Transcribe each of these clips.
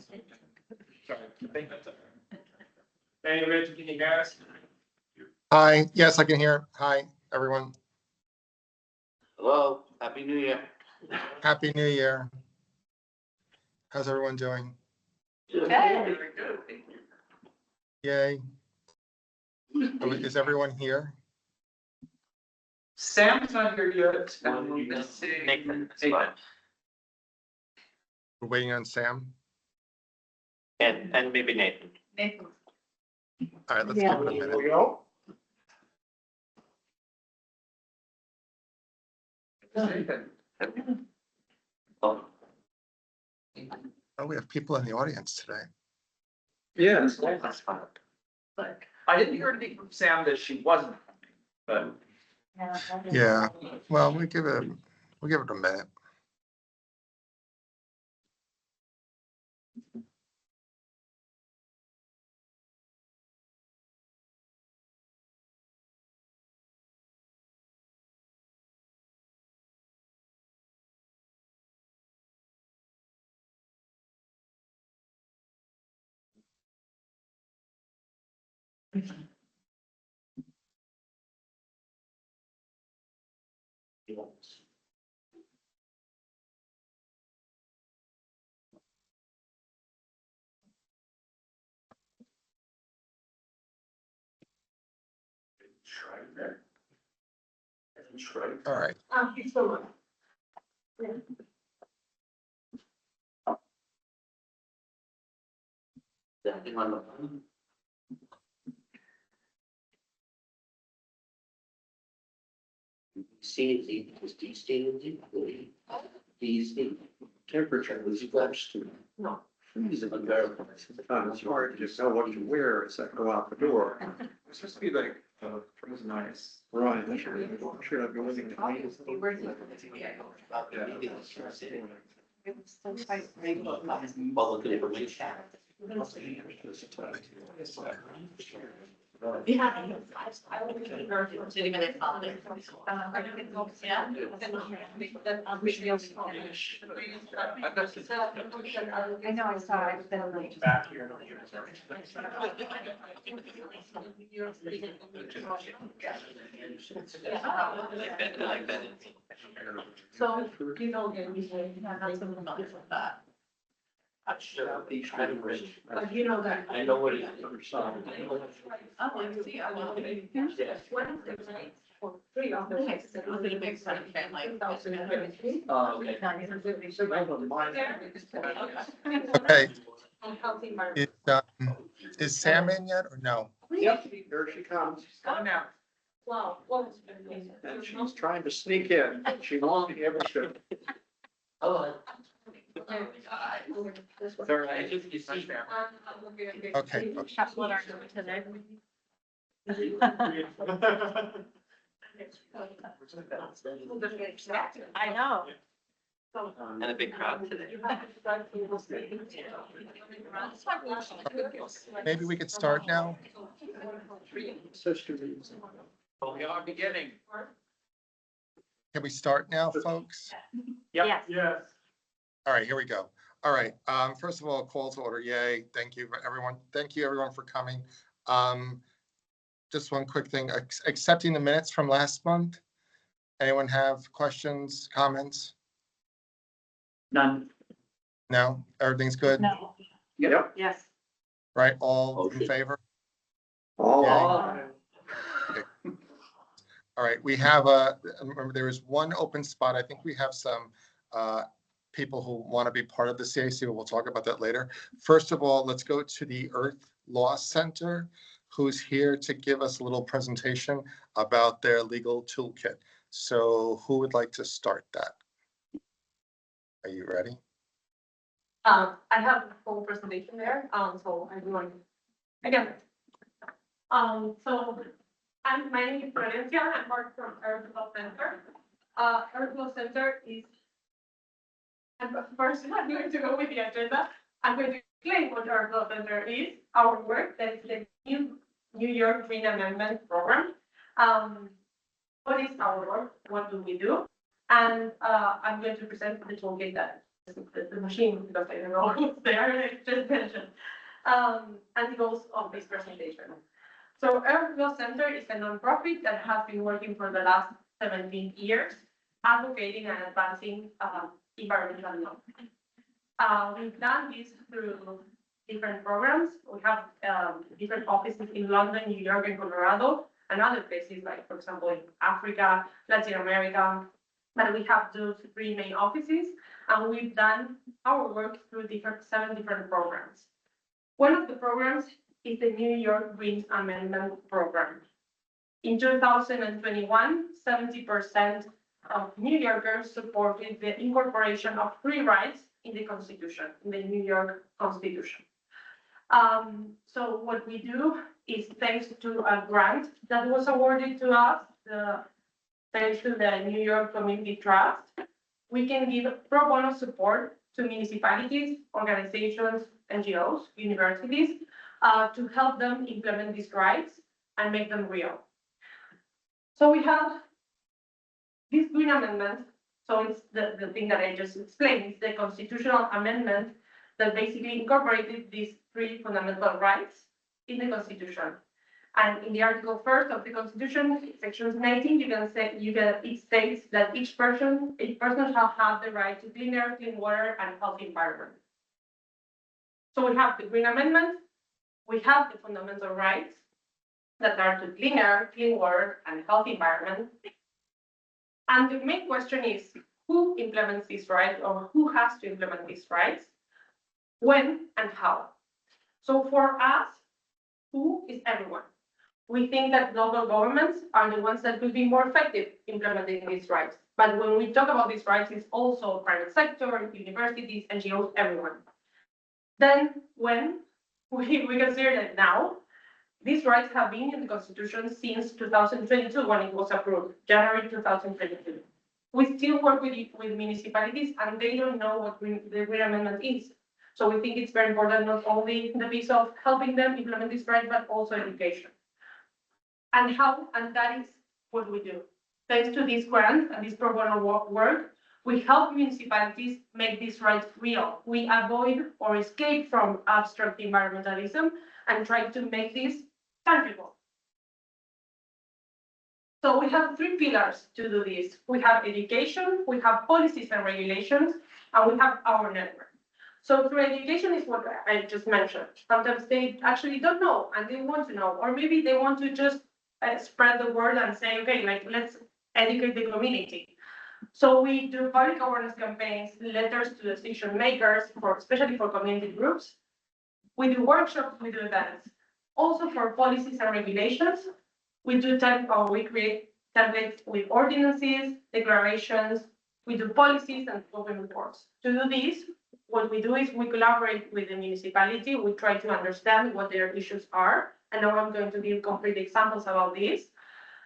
Sorry. Hey, Rich, can you hear us? Hi, yes, I can hear. Hi, everyone. Hello, Happy New Year. Happy New Year. How's everyone doing? Good. Yay. Oh, is everyone here? Sam's not here yet. Nathan, it's fine. We're waiting on Sam. And maybe Nathan. All right, let's give it a minute. go. Oh, Oh, we have people in the audience today. Yes. that's fine. I didn't hear anything from Sam that she wasn't coming, Yeah, well, we'll give it a minute. All right. Standing on the phone. C, is D standing? D is D. Temperature was close to. No. Freezing unbearable. It's hard to know what to wear as I go out the door. It's supposed to be like frozen ice. Right. Should I be willing to clean it? It was so tight. Public information. Yeah. Sitting in it. Yeah. I know, I saw it, but then like. Back here. So, you know, that's something like that. But you know that. I know what it is. Oh, I see. I will. Wednesday night, or 3 of the nights, it was a big fun family. Okay, Unhealthy environment. is Sam in yet or no? Yep, here she comes. Coming out. Wow. Well, And she's trying to sneak in. She won't be able to. Oh. Sorry, I just, you see Sam. Okay, What are you today? I know. And a big crowd today. maybe we could start now. Sister. Well, we are beginning. Can we start now, folks? Yep. Yes. All right, here we go. All right, first of all, call to order, yay, thank you, everyone. Thank you, everyone, for coming. Just one quick thing, accepting the minutes from last month. Anyone have questions, comments? None. No, everything's good, No, Yep. yes. right? All in Motion. favor? All. All right, we have remember, there is one open spot. I think we have some people who want to be part of the CAC, but we'll talk about that later. First of all, let's go to the Earth Law Center, who's here to give us a little presentation about their legal toolkit. So who would like to start that? Are you ready? I have a full presentation there, so I'm doing, again. So, my name is Florencia, I work from Earth Law Center. Earth Law Center is, and first I'm going to go with the agenda. I'm going to explain what Earth Law Center is, our work, that is the New York Green Amendment Program. What is our work? What do we do? And I'm going to present the toolkit that the machine, because I don't know what's there, I just mentioned. And it goes on this presentation. So Earthville Center is a nonprofit that has been working for the last 17 years, advocating and advancing environmental law. We've done this through different programs. We have different offices in London, New York, and Colorado, and other places like, for example, in Africa, Latin America. But we have those 3 main offices, and we've done our work through 7 different programs. One of the programs is the New York Greens Amendment Program. In 2021, 70% of New Yorkers supported the incorporation of free rights in the Constitution, in the New York Constitution. So what we do is, thanks to a grant that was awarded to us, thanks to the New York Community Trust, we can give pro bono support to municipalities, organizations, NGOs, universities, to help them implement these rights and make them real. So we have this Green Amendment. So it's the thing that I just explained. It's the constitutional amendment that basically incorporated these 3 fundamental rights in the Constitution. And in the Article 1st of the Constitution, Section 19, it states that each person shall have the right to clean air, clean water, and healthy environment. So we have the Green Amendment, we have the fundamental rights that are to clean air, clean water, and healthy environment. And the main question is, who implements these rights, or who has to implement these rights, when and how? So for us, who is everyone? We think that local governments are the ones that could be more effective implementing these rights. But when we talk about these rights, it's also private sector, universities, NGOs, everyone. Then when we consider that now, these rights have been in the Constitution since 2022, when it was approved, January 2022. We still work with municipalities, and they don't know what the Green Amendment is. So we think it's very important, not only the piece of helping them implement this right, but also education. And that is what we do. Thanks to this grant and this pro bono work, we help municipalities make these rights real. We avoid or escape from abstract environmentalism and try to make this tangible. So we have 3 pillars to do this. We have education, we have policies and regulations, and we have our network. So through education is what I just mentioned. Sometimes they actually don't know and they want to know, or maybe they want to just spread the word and say, okay, like, let's educate the community. So we do public awareness campaigns, letters to decision makers, especially for community groups. We do workshops, we do events. Also for policies and regulations, we create templates with ordinances, declarations, we do policies and open reports. To do this, what we do is we collaborate with the municipality, we try to understand what their issues are, and now I'm going to give concrete examples about this.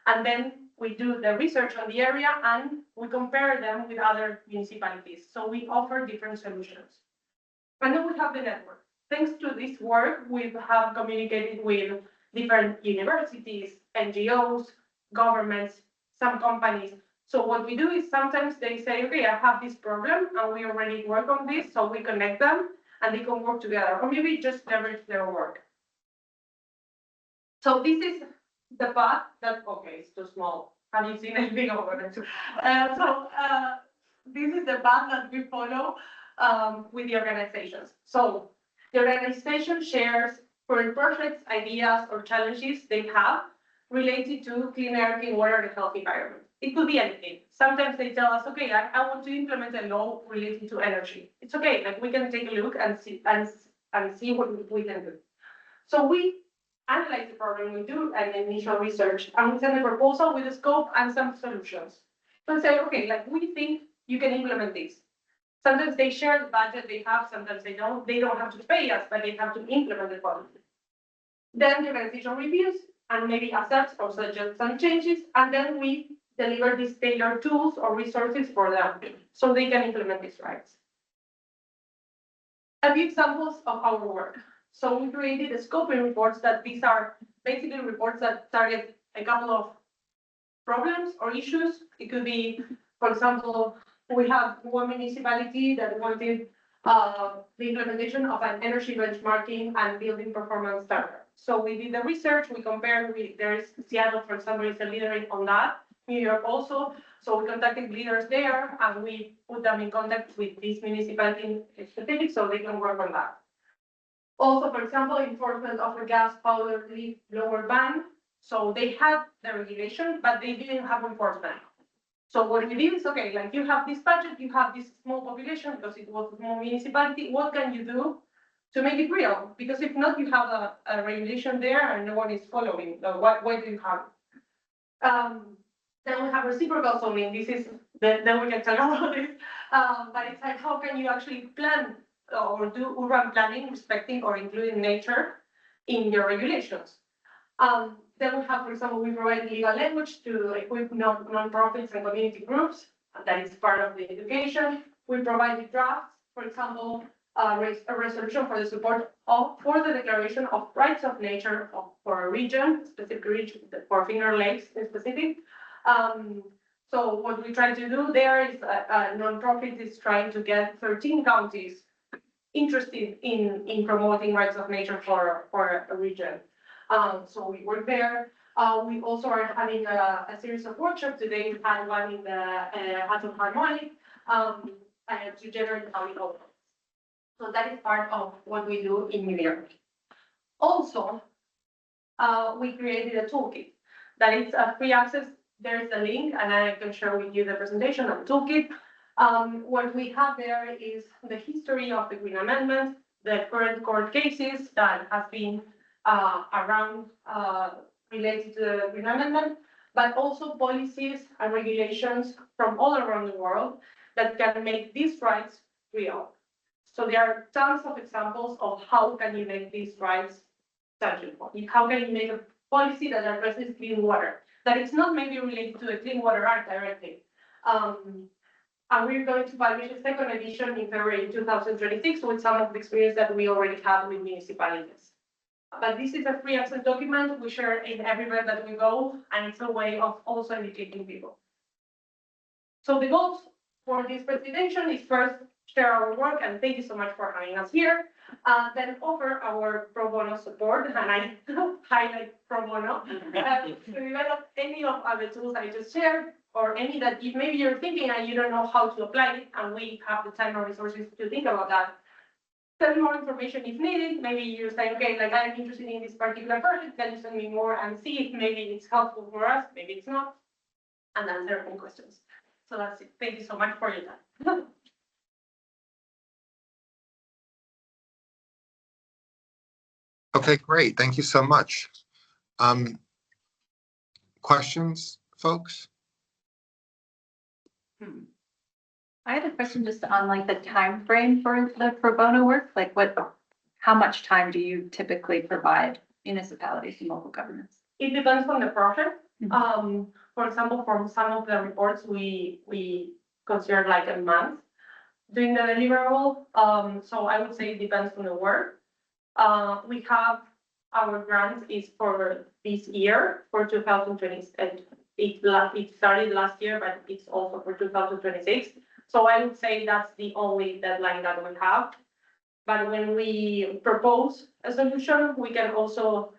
And then we do the research on the area and we compare them with other municipalities. So we offer different solutions. And then we have the network. Thanks to this work, we have communicated with different universities, NGOs, governments, some companies. So what we do is sometimes they say, okay, I have this problem and we already work on this. So we connect them and they can work together, or maybe just leverage their work. So this is the path that, okay, it's too small. Have you seen anything over it? This is the path that we follow with the organizations. So the organization shares current projects, ideas, or challenges they have related to clean air, clean water, and healthy environment. It could be anything. Sometimes they tell us, okay, I want to implement a law related to energy. It's okay, like we can take a look and see what we can do. So we analyze the problem, we do an initial research, and we send a proposal with a scope and some solutions. So say, okay, like we think you can implement this. Sometimes they share the budget they have, sometimes they don't. They don't have to pay us, but they have to implement the policy. Then the organization reviews and maybe accepts or suggests some changes, and then we deliver these tailored tools or resources for them so they can implement these rights. A few examples of our work. So we created a scoping reports that these are basically reports that target a couple of problems or issues. It could be, for example, we have one municipality that wanted the implementation of an energy benchmarking and building performance standard. So we did the research, we compared, there is Seattle, for example, is a leader on that, New York also. So we contacted leaders there and we put them in contact with this municipality in specific so they can work on that. Also, for example, enforcement of the gas powder leaf blower ban. So they had the regulation, but they didn't have enforcement. So what we did is, okay, like you have this budget, you have this small population because it was a small municipality, what can you do to make it real? Because if not, you have a regulation there and no one is following. So what do you have? Then we have reciprocal zoning. This is, then we can talk about this. But it's like, how can you actually plan or do urban planning respecting or including nature in your regulations? Then we have, for example, we provide legal language to equip non-profits and community groups. That is part of the education. We provide drafts, for example, a resolution for the support of, for the declaration of rights of nature for a region, specific region, for Finger Lakes in specific. So what we try to do there is a non-profit is trying to get 13 counties interested in promoting rights of nature for a region. So we work there. We also are having a series of workshops. Today we had one in the Hudson Harmonic to generate how we go. So that is part of what we do in New York. Also, we created a toolkit that is free access. There is a link, and I can share with you the presentation of the toolkit. What we have there is the history of the Green Amendment, the current court cases that have been around related to the Green Amendment, but also policies and regulations from all around the world that can make these rights real. So there are tons of examples of how can you make these rights tangible. How can you make a policy that addresses clean water, that it's not maybe related to the Clean Water Act directly. And we're going to publish a second edition in February 2026 with some of the experience that we already have with municipalities. But this is a free access document we share in everywhere that we go, and it's a way of also educating people. So the goals for this presentation is first, share our work, and thank you so much for having us here. Then offer our pro bono support, and I highlight pro bono, to develop any of the tools I just shared, or any that if maybe you're thinking and you don't know how to apply it, and we have the time or resources to think about that. Send more information if needed. Maybe you say, okay, like I'm interested in this particular project, can you send me more and see if maybe it's helpful for us, maybe it's not, and answer any questions. So that's it. Thank you so much for your time. Okay, great. Thank you so much. Questions, folks? I had a question just on like the time frame for the pro bono work, like how much time do you typically provide municipalities and local governments? It depends on the project. For example, from some of the reports, we consider like a month doing the deliverable. So I would say it depends on the work. We have our grant is for this year for 2020. It started last year, but it's also for 2026. So I would say that's the only deadline that we have. But when we propose a solution, we can also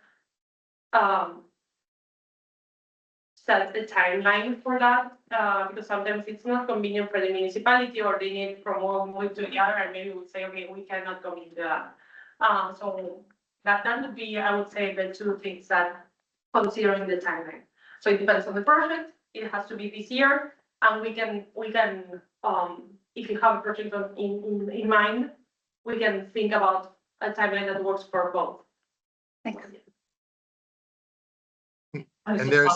set the timeline for that, because sometimes it's not convenient for the municipality, or they need from one week to the other, and maybe we say, okay, we cannot commit to that. So that would be, I would say, the two things that considering the timeline. So it depends on the project. It has to be this year, and we can if you have a project in mind, we can think about a timeline that works for both. Thanks. And there's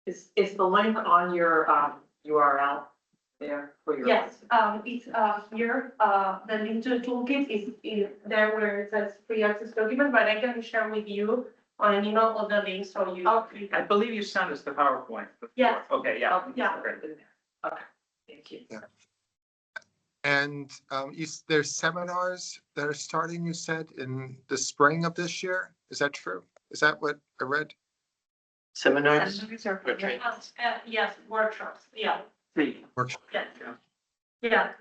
Is the link on your URL there for your? Yes, it's here. The link to the toolkit is there where it says free access document, but I can share with you on an email all the links so you. Okay, I believe you sent us the PowerPoint. before. Yes. Okay, yeah. Yeah. Great. Okay, thank you. And there's seminars that are starting, you said, in the spring of this year. Is that true? Is that what I read? seminars Seminars or- or trainings? Yes, workshops, yeah. Workshop. Yeah. Yeah.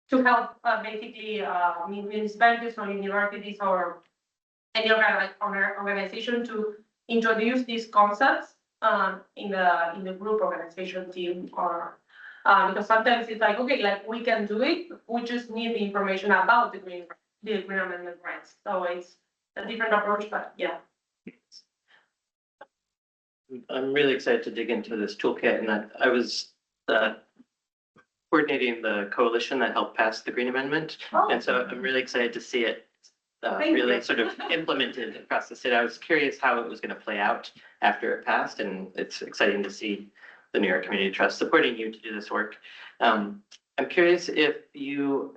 To help, basically, municipalities or universities or any organization to introduce these concepts, in the group organization team or, because sometimes it's like, okay, like we can do it, we just need the information about the green amendment rights. So it's a different approach, but yeah. I'm really excited to dig into this toolkit, and I was coordinating the coalition that helped pass the Green Amendment. And so I'm really excited to see it Thank really you. sort of implemented across the state. I was curious how it was going to play out after it passed, and it's exciting to see the New York Community Trust supporting you to do this work. I'm curious if you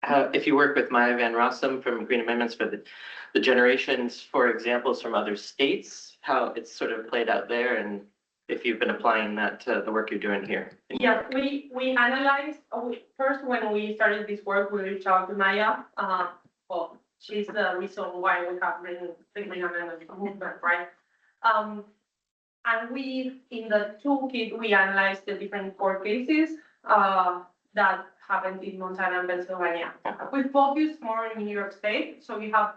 work with Maya Van Rossum from Green Amendments for the generations for examples from other states, how it's sort of played out there, and if you've been applying that to the work you're doing here. Yeah, we analyzed, first when we started this work, we reached out to Maya. Well, she's the reason why we have the Green Amendment movement, right? And we, in the toolkit, we analyzed the different court cases that happened in Montana and Pennsylvania. We focused more in New York State, so we have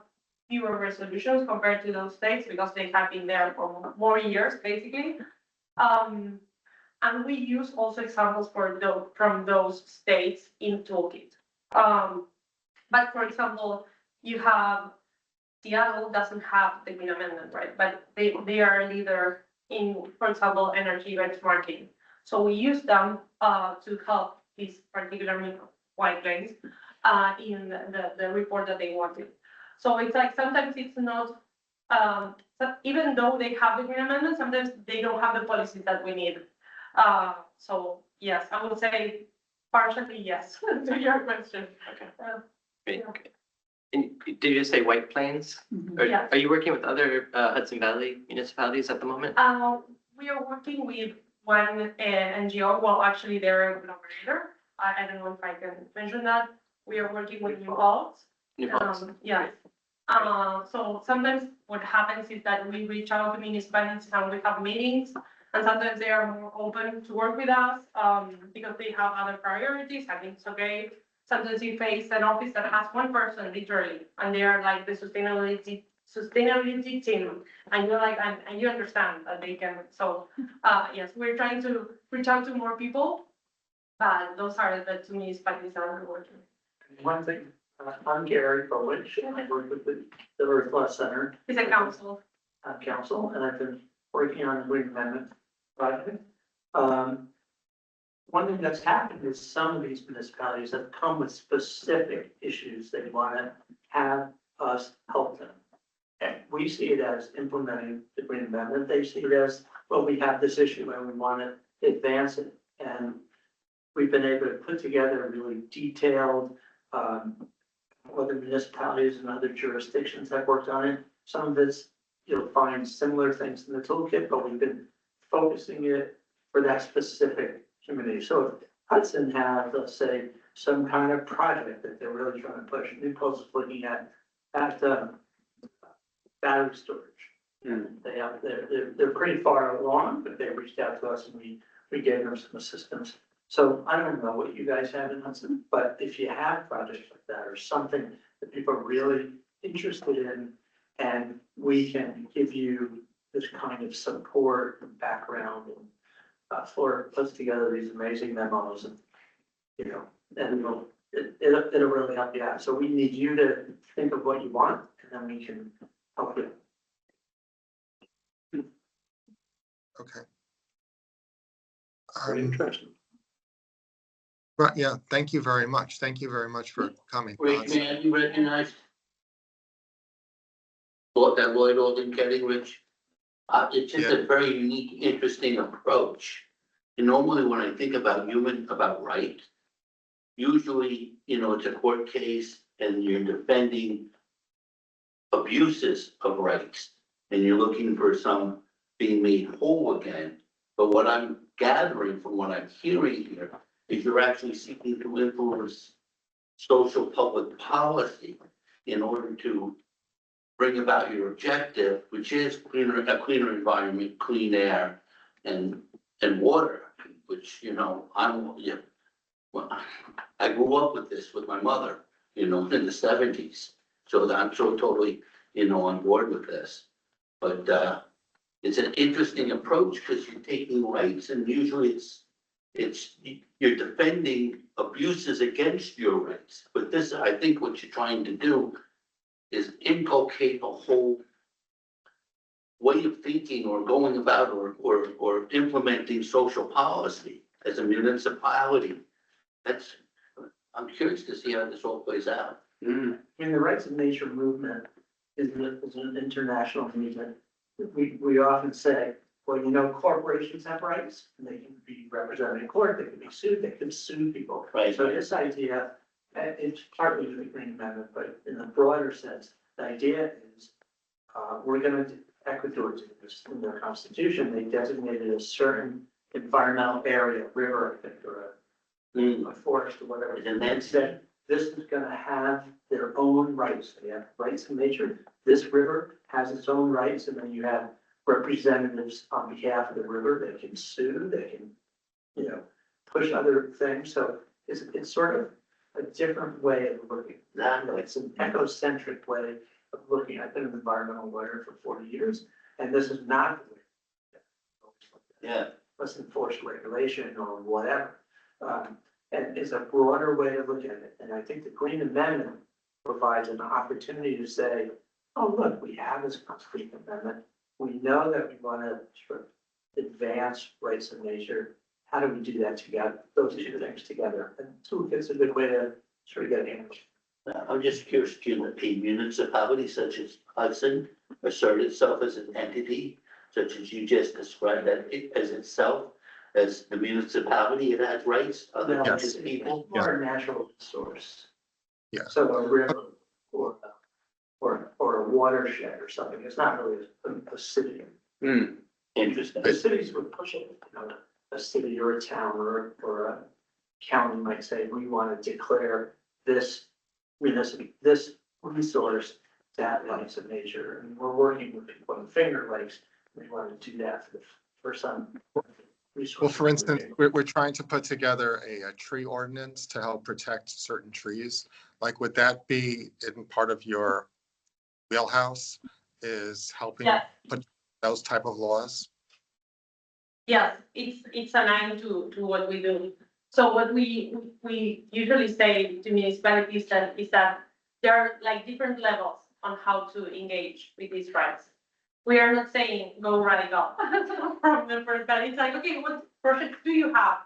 fewer resolutions compared to those states because they have been there for more years, basically. And we use also examples from those states in toolkit. But for example, you have Seattle doesn't have the Green Amendment, right? But they are a leader in, for example, energy benchmarking. So we use them to help these particular White Plains in the report that they wanted. So it's like sometimes it's not, even though they have the Green Amendment, sometimes they don't have the policies that we need. So yes, I would say partially yes to your question. Okay. Great. And did you just say White Plains? Mhm. Or Yes. are you working with other Hudson Valley municipalities at the moment? We are working with one NGO, well, actually they're a collaborator. I don't know if I can mention that. We are working with New Paltz. New Paltz. Yes. So sometimes what happens is that we reach out to municipalities and we have meetings, and sometimes they are more open to work with us, because they have other priorities, and it's okay. Sometimes you face an office that has one person literally, and they are like the sustainability team, and you're like, and you understand that they can, so, yes, we're trying to reach out to more people, but those are the two municipalities that we're working. One thing, I'm Gary Bowich, I work with the Earth Law Center. It's a council. Council, and I've been working on the Green Amendment project. One thing that's happened is some of these municipalities have come with specific issues they want to have us help them. And we see it as implementing the Green Amendment. They see it as, well, we have this issue and we want to advance it. And we've been able to put together a really detailed, other municipalities and other jurisdictions have worked on it. Some of it's, you'll find similar things in the toolkit, but we've been focusing it for that specific community. So if Hudson has, let's say, some kind of project that they're really trying to push, New Paltz is looking at battery storage. And they have, they're pretty far along, but they reached out to us and we gave them some assistance. So I don't know what you guys have in Hudson, but if you have projects like that or something that people are really interested in, and we can give you this kind of support and background, and Flora puts together these amazing memos, and and it'll really help you out. So we need you to think of what you want, and then we can help you. Okay. Very interesting. Right, yeah, thank you very much. Thank you very much for coming. Rick, man, you recognize? That Lloyd Alden Kelly, Rich? It's just a very unique, interesting approach. And normally when I think about right, usually, it's a court case and you're defending abuses of rights and you're looking for some being made whole again. But what I'm gathering from what I'm hearing here is you're actually seeking to influence social public policy in order to bring about your objective, which is a cleaner environment, clean air and water, which, you know, well, I grew up with this with my mother, you know, in the 70s. So I'm so totally, you know, on board with this. But it's an interesting approach because you're taking rights and usually you're defending abuses against your rights. But this, I think what you're trying to do is inculcate a whole way of thinking or going about or implementing social policy as a municipality. I'm curious to see how this all plays out. I mean, the rights of nature movement is an international movement. We often say, well, you know, corporations have rights and they can be represented in court, they can be sued, they can sue people. Right. So this idea, it's partly the Green Amendment, but in the broader sense, the idea is, we're gonna, Ecuador did this in their constitution, they designated a certain environmental area, river, I think, or a forest or whatever. And then said, this is gonna have their own rights. They have rights in nature. This river has its own rights, and then you have representatives on behalf of the river that can sue, they can, you know, push other things. So it's sort of a different way of looking. It's an ecocentric way of looking. I've been an environmental lawyer for 40 years, and this is not the way. Yeah. Let's enforce regulation or whatever. And it's a broader way to look at it. And I think the Green Amendment provides an opportunity to say, oh, look, we have this Green Amendment. We know that we want to sort of advance rights of nature. How do we do that together, those two things together? And toolkit's a good way to sort of get an image. I'm just curious, can a municipality such as Hudson assert itself as an entity, such as you just described, that it as itself, as the municipality, it has rights, other than Yes. just people? Or a natural source. Yeah. So a river or a watershed or something. It's not really a city. Interesting. The cities would push it, you know, a city or a town or a county might say, we want to declare this this resource to have rights of nature. And we're working with people in Finger Lakes. We want to do that for some resource. Well, for instance, we're trying to put together a tree ordinance to help protect certain trees. Like, would that be in part of your wheelhouse, is helping Yeah. put those type of laws? Yes, it's aligned to what we do. So what we usually say to municipalities is that there are like different levels on how to engage with these rights. We are not saying go radical from the first, but it's like, okay, what projects do you have?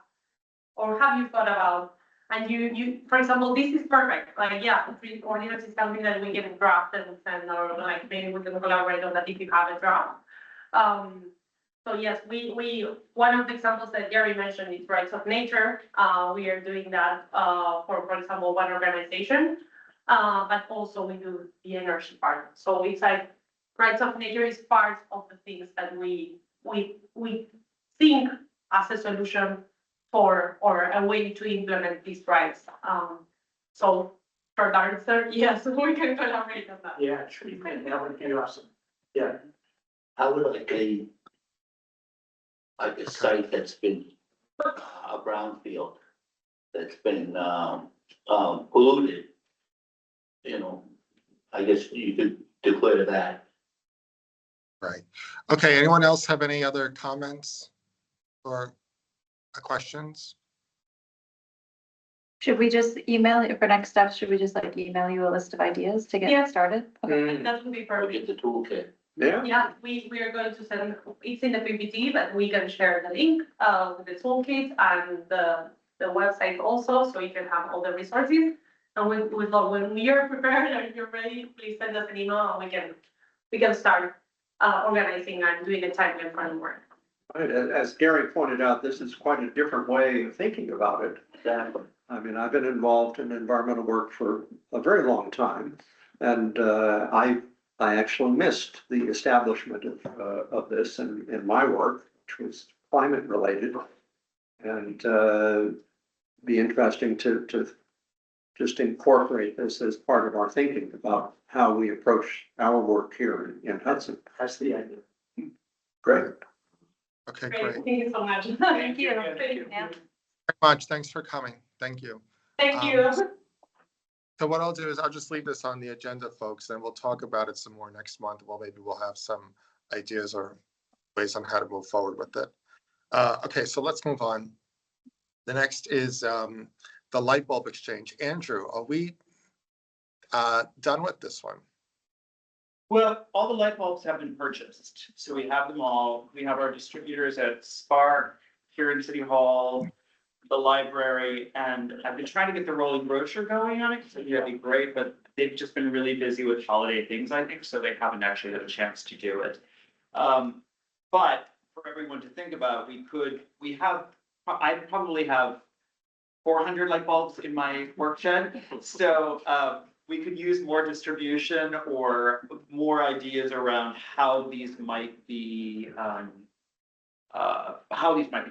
Or have you thought about? And you, for example, this is perfect. Like, yeah, tree ordinance is something that we can draft and send, or like maybe we can collaborate on that if you have a draft. So yes, we one of the examples that Gary mentioned is rights of nature. We are doing that for example, one organization, but also we do the energy part. So it's like rights of nature is part of the things that we think as a solution for or a way to implement these rights. So for the answer, yes, we can collaborate on that. Yeah, treatment, that would be awesome. Yeah. How would like a site that's been a brownfield, that's been polluted, you know, I guess you could declare that. Right. Okay, anyone else have any other comments or questions? Should we just email you for next steps? Should we just like email you a list of ideas to Yeah. get started? Okay. That would be Or perfect. get the toolkit. Yeah, we are going to send, it's in the PPT, but we can share the link with the toolkit and the website also, so you can have all the resources. And when we are prepared and you're ready, please send us an email and we can start organizing and doing the time and planning work. Right, as Gary pointed out, this is quite a different way of thinking about it. Exactly. I mean, I've been involved in environmental work for a very long time. And I actually missed the establishment of this in my work, which was climate related. And be interesting to just incorporate this as part of our thinking about how we approach our work here in Hudson. That's the idea. Great. Okay, Great, great. thank you so much. Thank you. Thank you. Yeah. Very much. Thanks for coming. Thank you. Thank you. So what I'll do is I'll just leave this on the agenda, folks, and we'll talk about it some more next month. Well, maybe we'll have some ideas or ways on how to move forward with it. Okay, so let's move on. The next is the light bulb exchange. Andrew, are we done with this one? Well, all the light bulbs have been purchased, so we have them all. We have our distributors at Spark, here in City Hall, the library, and I've been trying to get the rolling brochure going on it, because that'd be great, but they've just been really busy with holiday things, I think, so they haven't actually had a chance to do it. But for everyone to think about, I probably have 400 light bulbs in my work shed, so we could use more distribution or more ideas around how these might be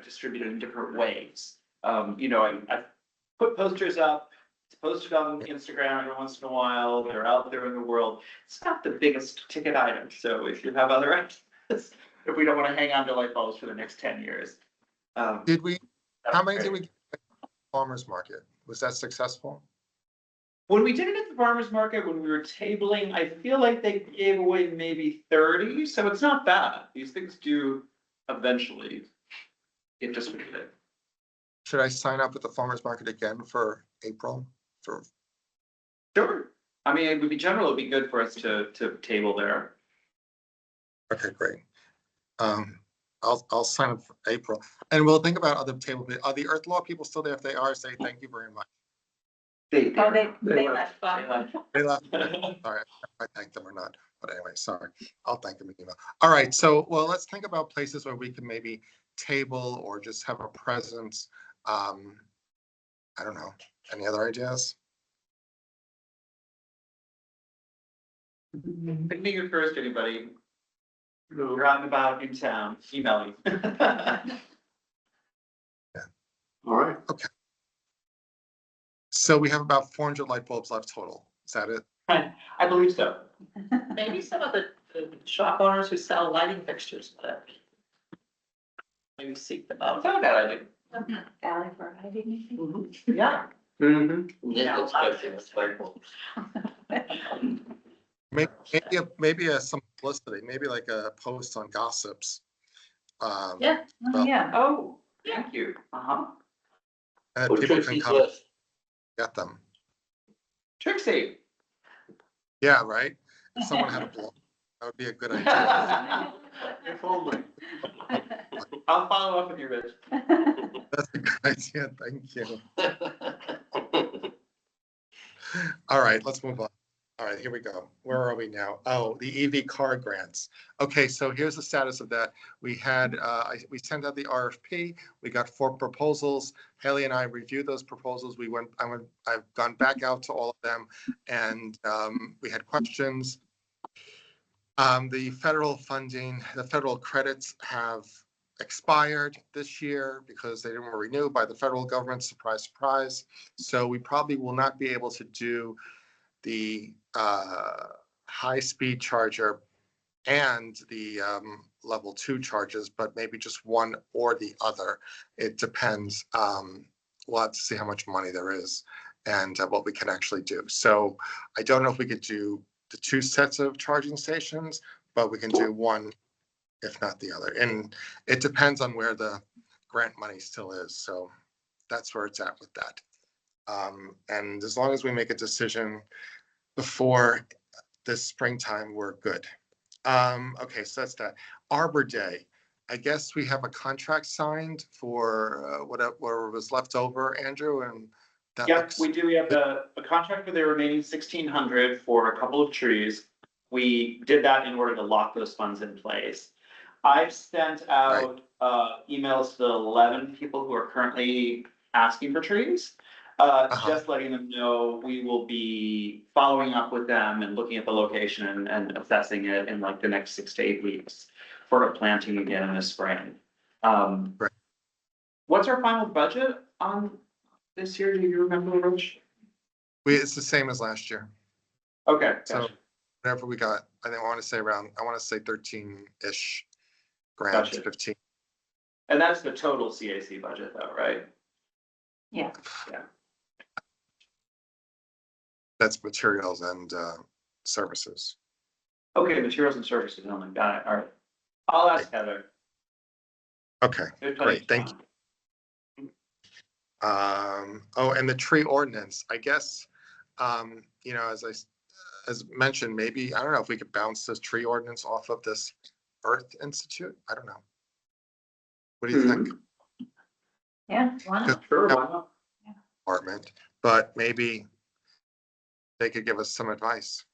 distributed in different ways. I put posters up, it's posted on Instagram every once in a while, they're out there in the world. It's not the biggest ticket item, so if you have other ideas, if we don't want to hang on to light bulbs for the next 10 years. How many did we get at the farmer's market? Was that successful? When we did it at the farmer's market, when we were tabling, I feel like they gave away maybe 30, so it's not bad. These things do eventually get distributed. Should I sign up at the farmer's market again for April? Sure. I mean, it would be it'd be good for us to table there. Okay, great. I'll sign up for April, and we'll think about other table. Are the Earth Law people still there? If they are, say thank you very much. Oh, they They left. Bob. They left. Sorry, I thanked them or not, but anyway, sorry. I'll thank them in email. All right, so well, let's think about places where we can maybe table or just have a presence. I don't know. Any other ideas? Anything occurs to anybody? You're out and about in town, email me. All right. So we have about 400 light bulbs left total. Is that it? I believe so. Maybe some of the shop owners who sell lighting fixtures, but maybe seek them That's out. not a bad idea. Valley Variety, maybe? Yeah. Yeah, that's light bulbs. Maybe some publicity, maybe like a post on gossips. Yeah. Oh, yeah. Oh, thank you. Uh-huh. And Or people can Trixie's come list. get them. Trixie. Yeah, right? If someone had a blog, that would be a good idea. If only. I'll follow up with you, Rich. That's a good idea. Thank you. All right, let's move on. All right, here we go. Where are we now? Oh, the EV car grants. Okay, so here's the status of that. We had, we sent out the RFP. We got 4 proposals. Haley and I reviewed those proposals. I've gone back out to all of them, and we had questions. The federal funding, the federal credits have expired this year because they didn't renew by the federal government. Surprise, surprise. So we probably will not be able to do the high-speed charger and the level 2 charges, but maybe just one or the other. It depends. We'll have to see how much money there is and what we can actually do. So I don't know if we could do the 2 sets of charging stations, but we can do one, if not the other. And it depends on where the grant money still is. So that's where it's at with that. And as long as we make a decision before this springtime, we're good. Okay, so that's that. Arbor Day. I guess we have a contract signed for whatever was left over, Andrew, and that Yep, looks. we do. We have a contract for the remaining 1,600 for a couple of trees. We did that in order to lock those funds in place. I've sent out emails to the 11 people who are currently asking for trees. Just letting them know we will be following up with them and looking at the location and assessing it in like the next 6 to 8 weeks for a planting again in the spring. What's our final budget on this year? Do you remember, Rich? It's the same as last year. Okay, So gotcha. whatever we got, I think I want to say 13-ish grand, Gotcha. 15. And that's the total CAC budget though, right? Yeah. That's materials and services. Okay, materials and services, oh my god, all right. I'll ask Heather. Okay, There's great, plenty thank of you. Oh, and the tree ordinance, I guess, you know, as mentioned, maybe, I don't know if we could bounce this tree ordinance off of this Earth Institute. I don't know. What do you think? Yeah, why not? Sure, why not? Department, but maybe they could give us some advice.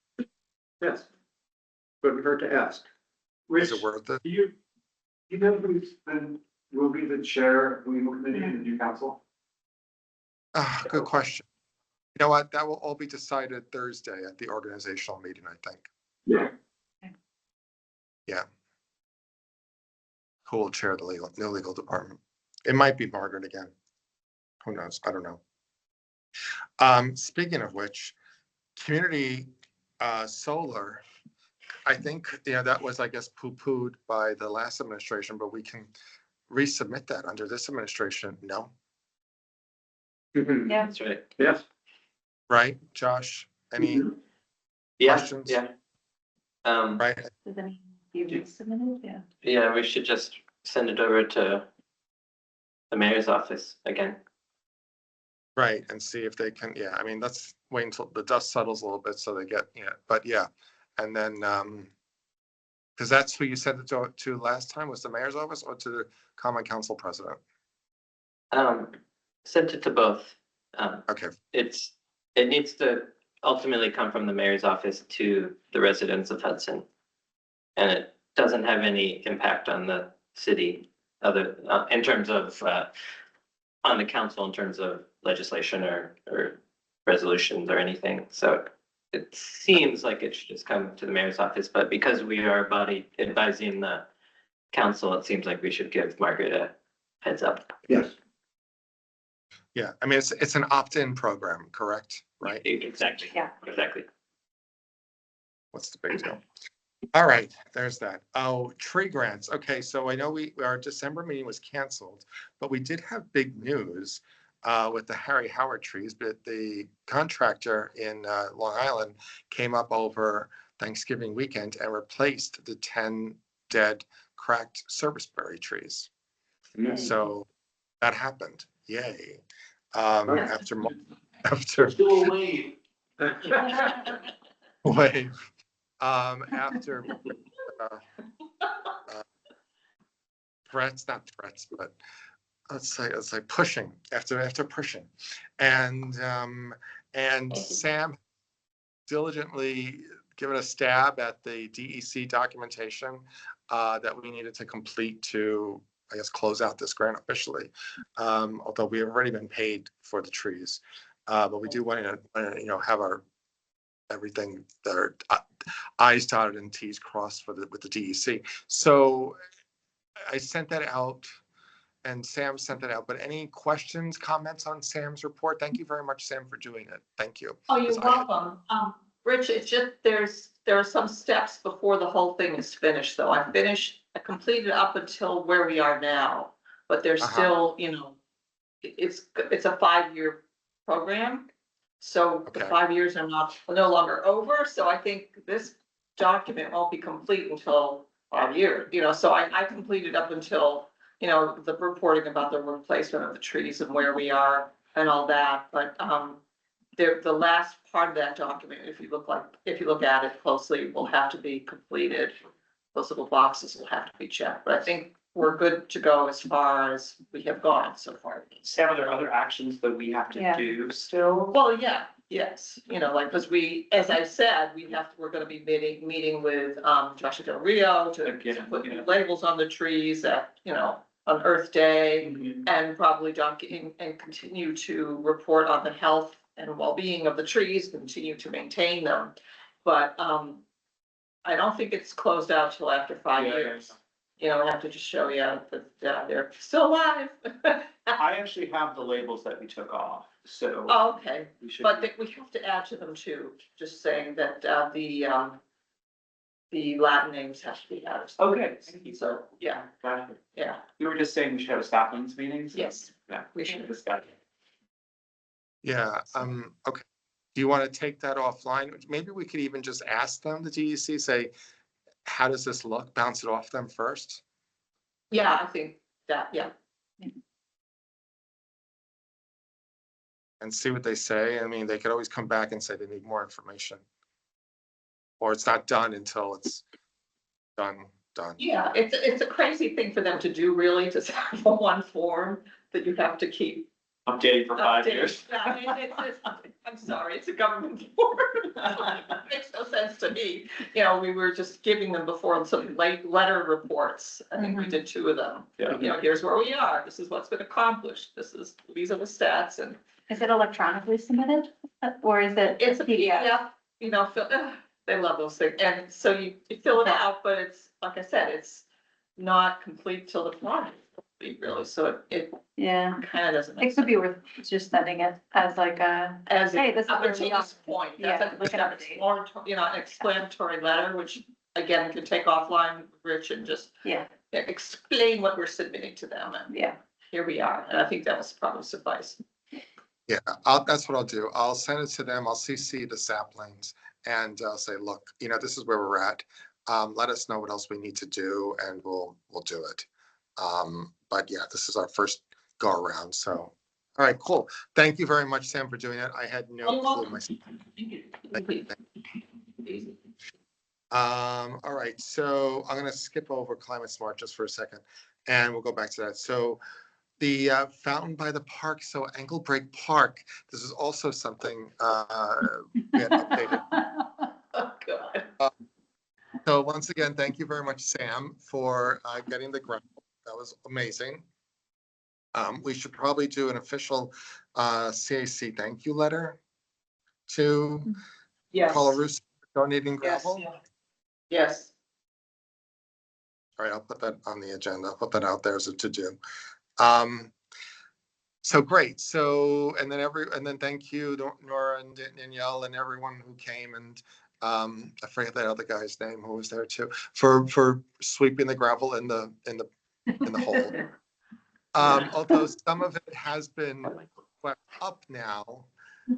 Yes. Couldn't hurt to ask. Is it worth it? Do you know who's been, will be the chair of the legal committee in the new council? Ah, good question. You know what? That will all be decided Thursday at the organizational meeting, I think. Yeah. Yeah. Who will chair the new legal department? It might be Margaret again. Who knows? I don't know. Speaking of which, community solar, I think, you know, that was, I guess, poo-pooed by the last administration, but we can resubmit that under this administration. No, Yeah. That's right. Yes. right, Josh? Any Yeah, questions? yeah. Right? Does any, you resubmitted? Yeah. Yeah, we should just send it over to the mayor's office again. Right, and see if they can, yeah, I mean, let's wait until the dust settles a little bit so they get, yeah, but yeah. And then, because that's who you sent it to last time, was the mayor's office or to the common council president? Sent it to both. Okay, It needs to ultimately come from the mayor's office to the residents of Hudson. And it doesn't have any impact on the city other, in terms of, on the council in terms of legislation or resolutions or anything. So it seems like it should just come to the mayor's office, but because we are a body advising the council, it seems like we should give Margaret a heads up. Yes. yeah, I mean, it's an opt-in program, correct? Right? Exactly. Yeah. Exactly. What's the big deal? All right, there's that. Oh, tree grants. Okay, so I know our December meeting was canceled, but we did have big news with the Harry Howard trees, but the contractor in Long Island came up over Thanksgiving weekend and replaced the 10 dead cracked serviceberry trees. So that happened. Yay. After Still a wave. wave. After threats, not threats, but let's say pushing, after pushing. And Sam diligently given a stab at the DEC documentation that we needed to complete to, I guess, close out this grant officially. Although we have already been paid for the trees, but we do want to, you know, have our everything that are I's dotted and T's crossed with the DEC. So I sent that out and Sam sent that out, but any questions, comments on Sam's report? Thank you very much, Sam, for doing it. Thank you. Oh, you're Because I had- welcome. Rich, it's just, there are some steps before the whole thing is finished, though. I completed up until where we are now, but there's still, you know, it's a 5-year program. So the Okay. 5 years are no longer over, so I think this document won't be complete until 5 years, you know, so I completed up until, you know, the reporting about the replacement of the trees and where we are and all that, but, the last part of that document, if you look at it closely, will have to be completed. Those little boxes will have to be checked, but I think we're good to go as far as we have gone so far. Sam, are there other actions that we have to Yeah. do still? Well, yeah, yes, you know, like, because as I said, we're gonna be meeting with, Joshua Del Rio to Again, put yeah. labels on the trees at, you know, on Earth Day. Mhm. And probably document and continue to report on the health and well-being of the trees, continue to maintain them. But, I don't think it's closed out till after 5 Yeah, yeah, years. You know, I have to just show you that, they're still alive. I actually have the labels that we took off. so. Oh, okay, we should. but we have to add to them too, just saying that, the Latin names have to be added. Okay. So, yeah, Gotcha. yeah, You were just saying we should have a saplings meeting? so- yes, Yeah. we should. Discuss. Yeah, okay. Do you want to take that offline? Maybe we could even just ask them, the DEC, say, how does this look? Bounce it off them first? Yeah, I think that, yeah, And see what they say. I mean, they could always come back and say they need more information. Or it's not done until it's done. yeah, it's a crazy thing for them to do, really, to have one form that you have to keep. Updating for 5 years. Yeah, I'm sorry, it's a government form. Makes no sense to me. You know, we were just giving them before some late letter reports. I think we did 2 of them. Yeah. You know, here's where we are. This is what's been accomplished. These are the stats, and Is it electronically submitted or is it? it's a PDF, you know, they love those things. And so you fill it out, but it's, like I said, it's not complete till the project, really. So it Yeah, kind of doesn't. make it could be worth just sending it as like a, As hey, this is up where until we are. this point, Yeah, that's like an update. you know, an explanatory letter, which again, we can take offline, with Rich, and just Yeah, explain what we're submitting to them, and yeah. here we are, and I think that was probably suffice. Yeah, that's what I'll do. I'll send it to them. I'll CC the saplings and say, look, this is where we're at. Let us know what else we need to do and we'll do it. But yeah, this is our first go around. So, all right, cool. Thank you very much, Sam, for doing that. I had no clue myself. Easy. All right, so I'm gonna skip over Climate Smart just for a second and we'll go back to that. So the fountain by the park, so Ankle Break Park, this is also something we had updated. Oh, God. So once again, thank you very much, Sam, for getting the grant. That was amazing. We should probably do an official CAC thank you letter to Yes, Paula Russo for donating yes, gravel. yes. All right, I'll put that on the agenda. I'll put that out there as a to-do. So great. So, and then thank you, Nora and Danielle and everyone who came and I forget that other guy's name who was there too, for sweeping the gravel in the hole. Although some of it has been swept up now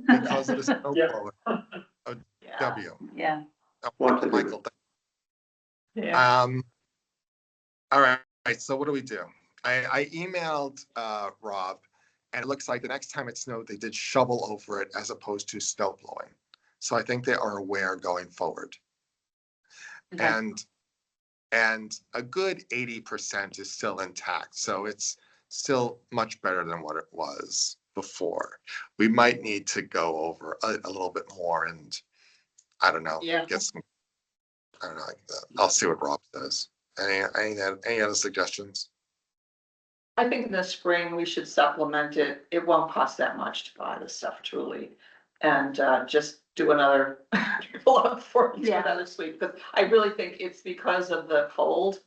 because of the snow Yeah. blower. Yeah, W. Yeah. Michael. yeah. All right, so what do we do? I emailed Rob, and it looks like the next time it snowed, they did shovel over it as opposed to snow blowing. So I think they are aware going forward. Okay. And a good 80% is still intact. So it's still much better than what it was before. We might need to go over a little bit more and I don't know, Yeah. get some, I don't know, I'll see what Rob says. Any other suggestions? I think in the spring, we should supplement it. It won't cost that much to buy this stuff, truly. And just do another, for Yeah. another sweep, because I really think it's because of the cold.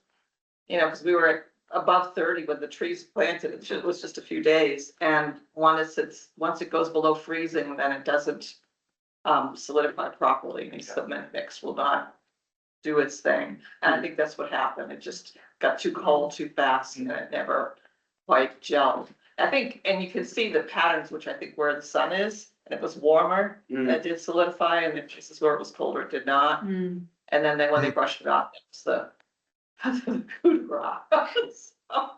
You know, because we were at above 30 when the trees planted, it was just a few days. And once it goes below freezing, then it doesn't solidify properly. The cement mix will not do its thing. And I think that's what happened. It just got too cold too fast and it never quite gelled. I think, and you can see the patterns, which I think where the sun is, and it was warmer, that did solidify, and the places where it was colder, it did not. Mm. And then when they brushed it off, it was the coup de grace. So,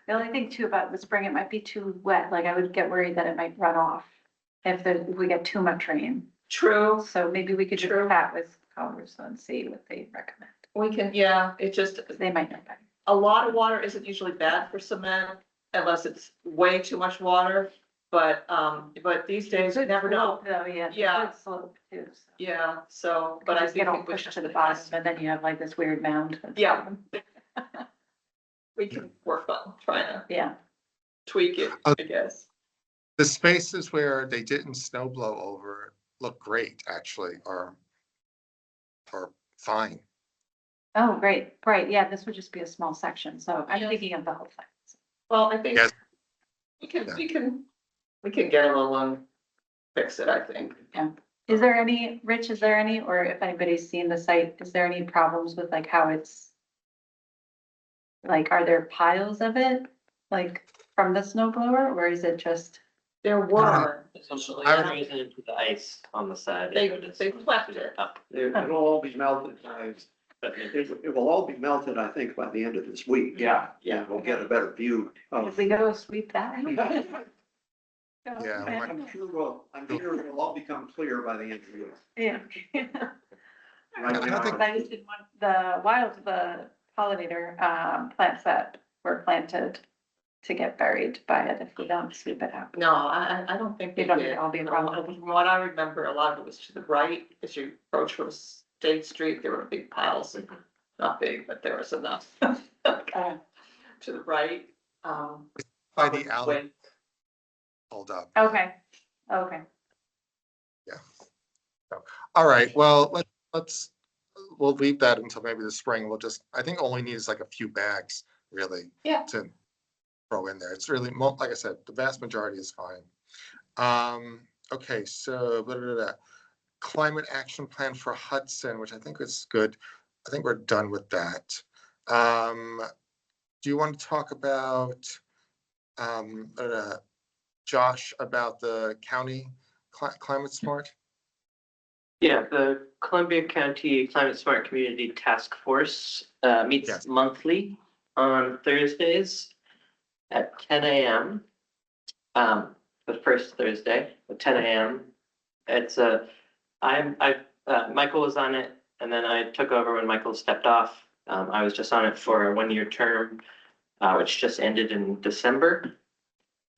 The only thing too about the spring, it might be too wet. Like I would get worried that it might run off if we get too much rain. True, So maybe we could just True. chat with Colorado and see what they recommend. we can, yeah, it just, They might know better. a lot of water isn't usually bad for cement unless it's way too much water. But these days, you never know. Oh, yeah. Yeah. It's slope too. So. Yeah, so, but I Just get think all we pushed should. to the bottom and then you have like this weird mound. Yeah. We can work on trying to Yeah. tweak it, I guess. The spaces where they didn't snow blow over look great, actually, or fine. Oh, great. Right. Yeah, this would just be a small section. So I'm Yeah. thinking of the whole thing. Well, I think Yes. we can get a little fix it, I think. Is there any, Rich, is there any, or if anybody's seen the site, is there any problems with like how it's? Like, are there piles of it, like from the snow blower, or is it just? There were, essentially, I Frozen into the ice on the side. They- and it's they left it. Up, It'll all be melted by, but it will all be melted, I think, by the end of this week. Yeah. Yeah, we'll get a better view If of. we go sweep that? Yeah, I'm sure it'll all become clear by the end of the year. Yeah. Right I don't think- I just didn't want the pollinator, plants that were planted to get buried by it if we don't sweep it out. no, I don't think They they don't did. all be a problem. From what I remember, a lot of it was to the right, as you approach from State Street, there were big piles, not big, but there was enough. To the right, By the alley, way- hold up. Okay, All right, well, we'll leave that until maybe the spring. We'll just, I think all we need is like a few bags, really. Yeah. To throw in there. It's really, like I said, the vast majority is fine. Okay, so, climate action plan for Hudson, which I think is good. I think we're done with that. Do you want to talk about, Josh, about the county climate smart? yeah, the Columbia County Climate Smart Community Task Force meets Yes. monthly on Thursdays at 10 a.m. The first Thursday at 10 a.m. It's Michael was on it, and then I took over when Michael stepped off. I was just on it for a 1-year term, which just ended in December.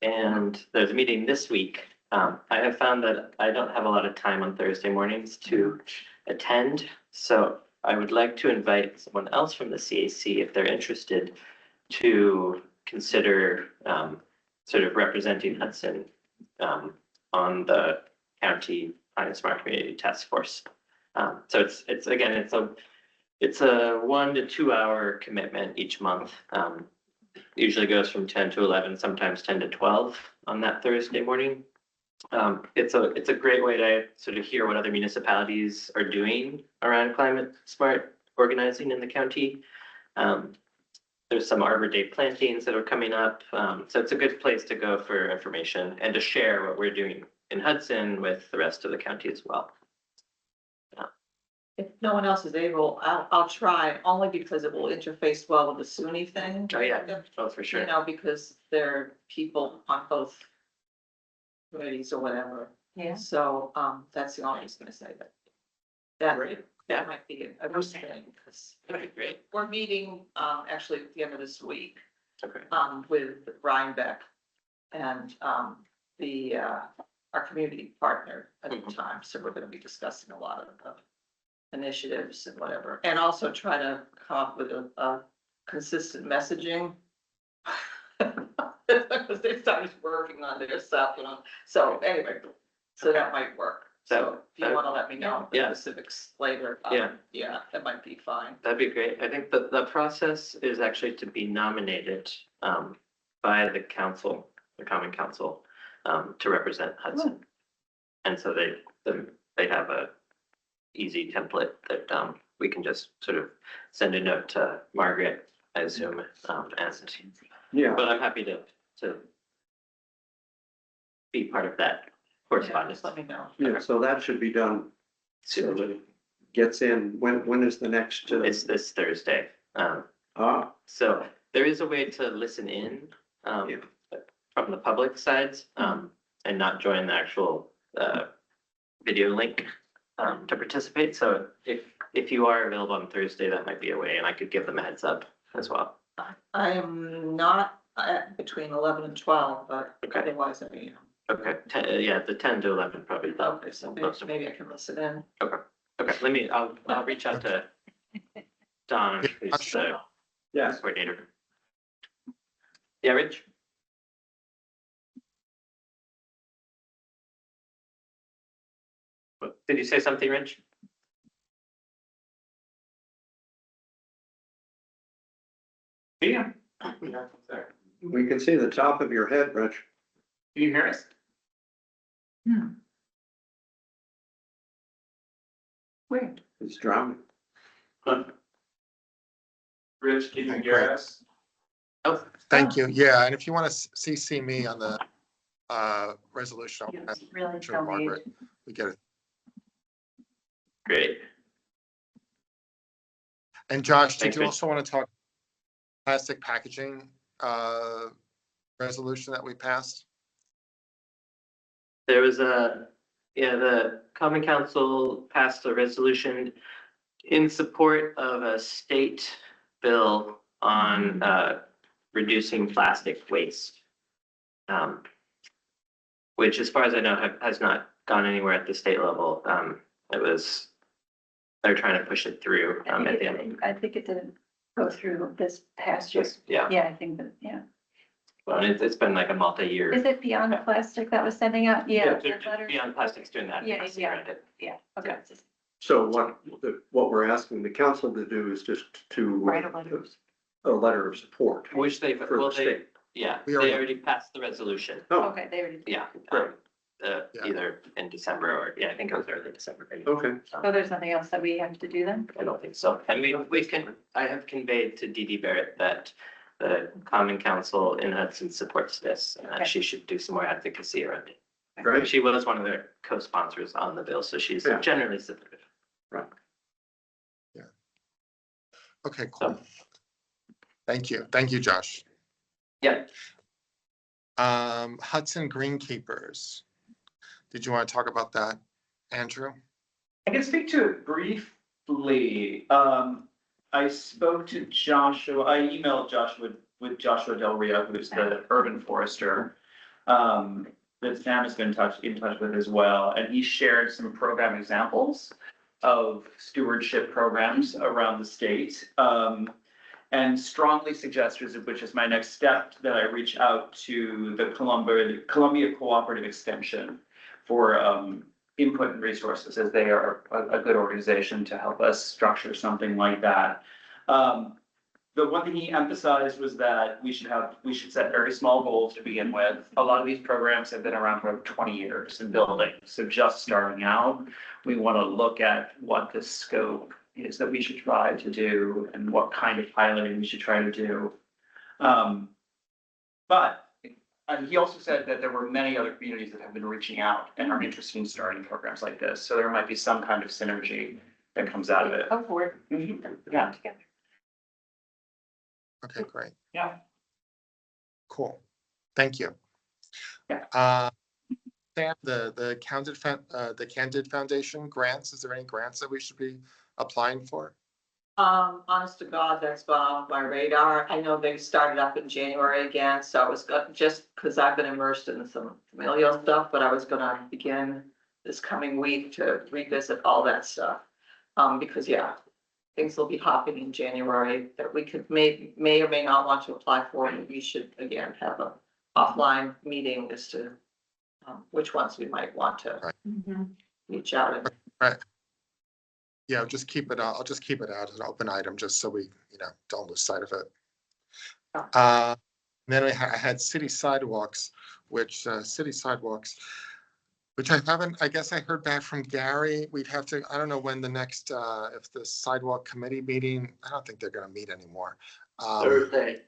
And there's a meeting this week. I have found that I don't have a lot of time on Thursday mornings to attend, so I would like to invite someone else from the CAC if they're interested to consider sort of representing Hudson on the county Climate Smart Community Task Force. So it's a 1 to 2 hour commitment each month. Usually goes from 10 to 11, sometimes 10 to 12 on that Thursday morning. It's a great way to sort of hear what other municipalities are doing around climate smart organizing in the county. There's some Arbor Day plantings that are coming up. So it's a good place to go for information and to share what we're doing in Hudson with the rest of the county as well. If no one else is able, I'll try, only because it will interface well with the SUNY thing. Oh, yeah, oh, for sure. You know, because there are people on both committees or whatever. yeah. So, that's the only, I was gonna say that. That, Great. that might be a good thing, because That'd be great. we're meeting, actually at the end of this week, Okay. with Ryan Beck and, our community partner at the time. So we're gonna be discussing a lot of initiatives and whatever, and also try to come up with a consistent messaging. Because they started working on their stuff, you know, so anyway, so that might work. So if you wanna let me know the Yeah. specifics later. Yeah. Yeah, that might be fine. That'd be great. I think the process is actually to be nominated by the council, the Common Council, to represent Hudson. And so they have a easy template that we can just sort of send a note to Margaret, I assume, and, Yeah, but I'm happy to be part of that Yeah, correspondence. just let me know. yeah, so that should be done, so Soon. that it gets in, when is the next? It's this Thursday. So there is a way to listen in Yeah. from the public sides and not join the actual video link to participate. So if you are available on Thursday, that might be a way, and I could give them a heads up as well. I am not between 11 and 12, but Okay. otherwise, I mean, Okay, yeah, the 10 to 11 probably. okay, so maybe I can listen in. Okay, I'll reach out to Don, who's the Yes, coordinator. Yeah, Rich? Did you say something, Rich? Yeah. we can see the top of your head, Rich. Can you hear us? Weird. It's drowning. Rich, can you Okay, hear great. us? Thank you. Yeah, and if you want to CC me on the resolution, I'll It's really sure Margaret, delayed. we get it. Great. And Josh, did Thanks, you Rich. also want to talk plastic packaging resolution that we passed? There was the Common Council passed a resolution in support of a state bill on reducing plastic waste. Which, as far as I know, has not gone anywhere at the state level. They're trying to push it through at the end. I think it didn't go through this past year. Yeah, Yeah, I think that, yeah. well, it's been like a multi-year. Is it Beyond Plastic that was sending out? Yeah. the letter? Beyond Plastics doing that. Yeah, yeah. around it. Yeah, okay. So what we're asking the council to do is just to. Write a letter. A letter of support. Which they've, For the well, they, state. yeah, We they already- already passed the resolution. Oh, Okay, they already. Yeah. Great. Yeah. Either in December or, yeah, I think it was early December. okay. So there's nothing else that we have to do then? I don't think so. And I have conveyed to Dee Dee Barrett that the Common Council in Hudson supports this, and that Okay. she should do some more advocacy around it. Great. She was one of their co-sponsors on the bill, so she's Yeah. generally supportive. Okay, cool. Thank you. Thank you, Josh. Yeah. Hudson Greenkeepers. Did you want to talk about that, Andrew? I can speak to it briefly. I spoke to Joshua, I emailed Joshua with Joshua Del Rio, who's the urban forester. That Sam has been in touch with as well, and he shared some program examples of stewardship programs around the state. And strongly suggested, which is my next step, that I reach out to the Columbia Cooperative Extension for input and resources, as they are a good organization to help us structure something like that. The one thing he emphasized was that we should set very small goals to begin with. A lot of these programs have been around for 20 years in building, so just starting out, we want to look at what the scope is that we should try to do and what kind of piloting we should try to do. But he also said that there were many other communities that have been reaching out and are interested in starting programs like this, so there might be some kind of synergy that comes out of it. Oh, we're. Yeah. Together. Okay, great. Yeah. Cool. Thank you. Yeah. Sam, the Candid Foundation grants, is there any grants that we should be applying for? Honest to God, that's gone off my radar. I know they started up in January again, so I was just because I've been immersed in some familial stuff, but I was gonna begin this coming week to revisit all that stuff. Because yeah, things will be hopping in January that we could may or may not want to apply for, and we should again have a offline meeting as to which ones we might want to Mhm. reach out and. Yeah, just keep it, I'll just keep it out as an open item, just so we, don't lose sight of it. Then I had city sidewalks, which I guess I heard back from Gary. We'd have to, I don't know when the next, if the sidewalk committee meeting, I don't think they're gonna meet anymore. Thursday.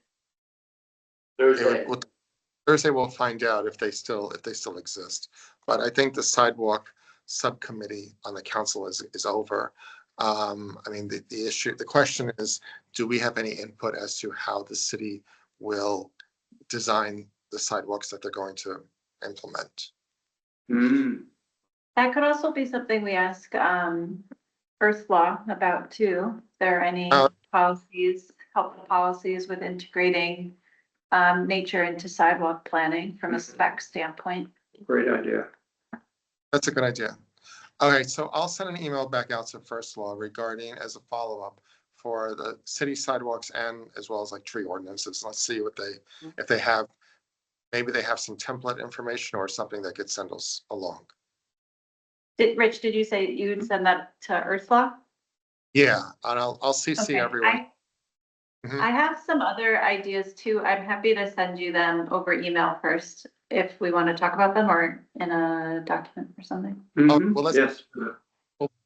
Thursday we'll find out if they still exist. But I think the sidewalk subcommittee on the council is over. The question is, do we have any input as to how the city will design the sidewalks that they're going to implement? That could also be something we ask Earth Law about too. If there are any helpful policies with integrating nature into sidewalk planning from a spec standpoint. Great idea. That's a good idea. Okay, so I'll send an email back out to First Law regarding as a follow-up for the city sidewalks and as well as like tree ordinances. Let's see if they have, maybe they have some template information or something that could send us along. Rich, did you say you'd send that to Earth Law? Yeah, and I'll CC Okay, everyone. Mhm. I have some other ideas too. I'm happy to send you them over email first if we want to talk about them or in a document or something. Well, let's- Yes.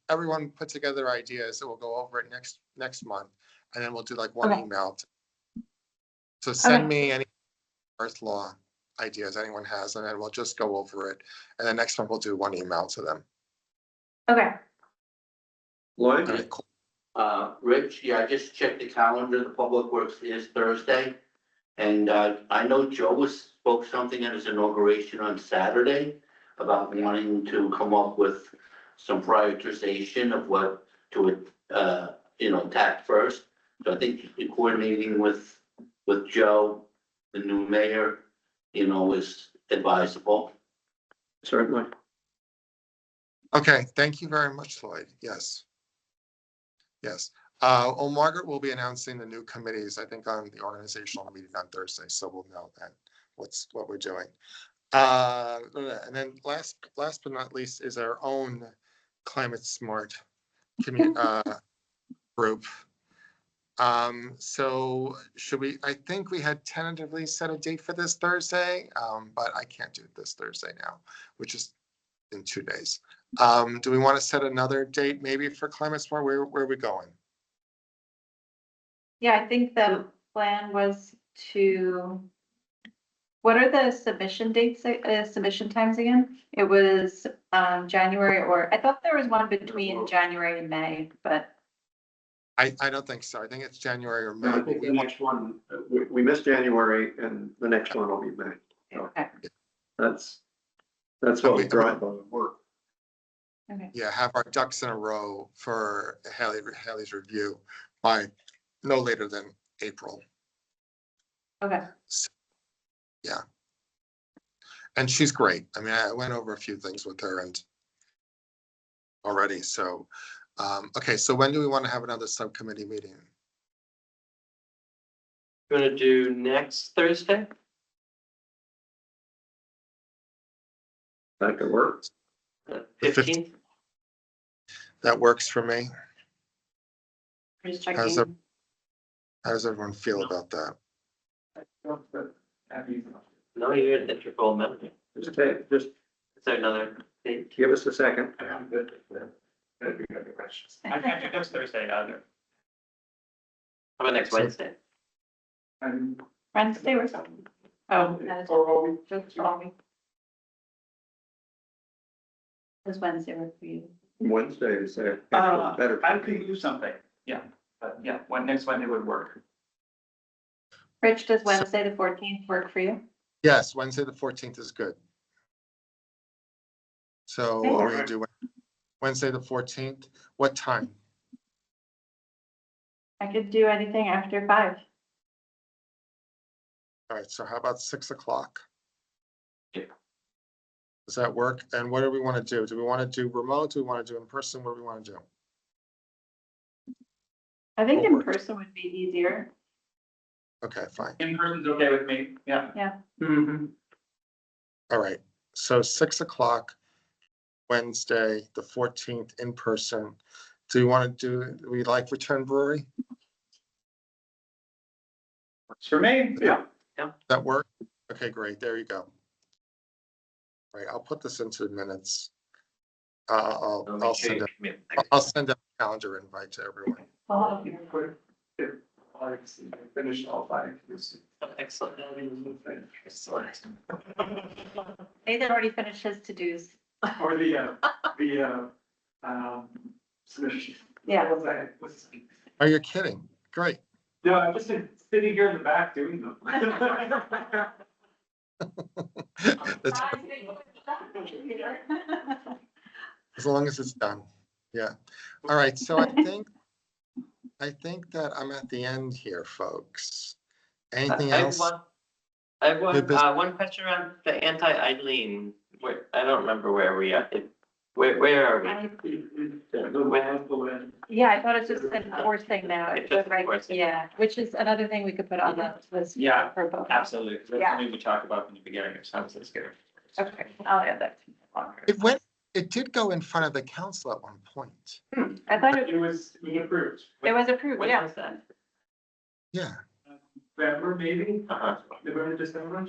everyone put together ideas, so we'll go over it next month, and then we'll do like one Okay. email. So send Okay. me any Earth Law ideas anyone has, and then we'll just go over it. And then next month we'll do one email to them. Okay, Lloyd? All right, cool. Rich, yeah, I just checked the calendar, the Public Works is Thursday. And, I know Joe spoke something at his inauguration on Saturday about wanting to come up with some prioritization of what to, attack first. So I think coordinating with Joe, the new mayor, is advisable. Certainly. Okay, thank you very much, Lloyd. Yes. Yes. Margaret will be announcing the new committees, I think, on the organizational meeting on Thursday, so we'll know then what we're doing. And then last but not least is our own Climate Smart group. So I think we had tentatively set a date for this Thursday, but I can't do it this Thursday now, which is in 2 days. Do we want to set another date maybe for Climate Smart? Where are we going? yeah, I think the plan was to, what are the submission dates, submission times again? It was, January, or I thought there was one between January and May, but I don't think so. I think it's January or May. I think the next one, we missed January and the next one will be May. So okay, that's what we drive on the work. okay. Yeah, have our ducks in a row for Haley's review by no later than April. Okay, Yeah. And she's great. I mean, I went over a few things with her and already. So, okay. So when do we want to have another subcommittee meeting? You want to do next Thursday? That could work. The 15th? That works for me. just How's checking. How does everyone feel about that? No, you're an integral member. Just Is there another date? give us a second. I can't do next Thursday either. How about next Wednesday? Wednesday or something? Oh, that is just wrong. Does Wednesday work for you? Wednesday is there. Better. I could do something, yeah, but yeah, next Wednesday would work. Rich, does Wednesday the 14th work for you? Yes, Wednesday the 14th is good. So Okay. we're gonna do Wednesday the 14th. What time? I could do anything after 5. All right, so how about 6 o'clock? Yeah. Does that work? And what do we want to do? Do we want to do remote? Do we want to do in person? What do we want to do? I think Will in work. person would be easier. Okay, fine. In person's okay with me, yeah. Yeah. Mm-hmm. All right, so 6 o'clock, Wednesday, the 14th in person. Do we like Return Brewery? Works for me. Yeah. That work? Okay, great. There you go. All right, I'll put this into minutes. I'll send out a calendar invite to everyone. Finish all 5. Excellent. Excellent. Nathan already finished his to-dos. Or the submission. Yeah. Oh, you're kidding? Great. No, I'm just sitting here in the back doing them. That's, as long as it's done. Yeah. All right, so I think that I'm at the end here, folks. Anything I have else? I have New business? one question around the anti-idling. Where, I don't remember where we are. Where are we? Yeah, I thought it's just enforcing now. It's just Right, enforcing. yeah, which is another thing we could put on the list. Yeah, For both. Absolutely, because that's Yeah. something we talked about in the beginning of sounds like scary. Okay, I'll add that. It did go in front of the council at one point. I thought It was approved. it was approved, When yeah. was that? Yeah. November, maybe, Uh-huh. November, December.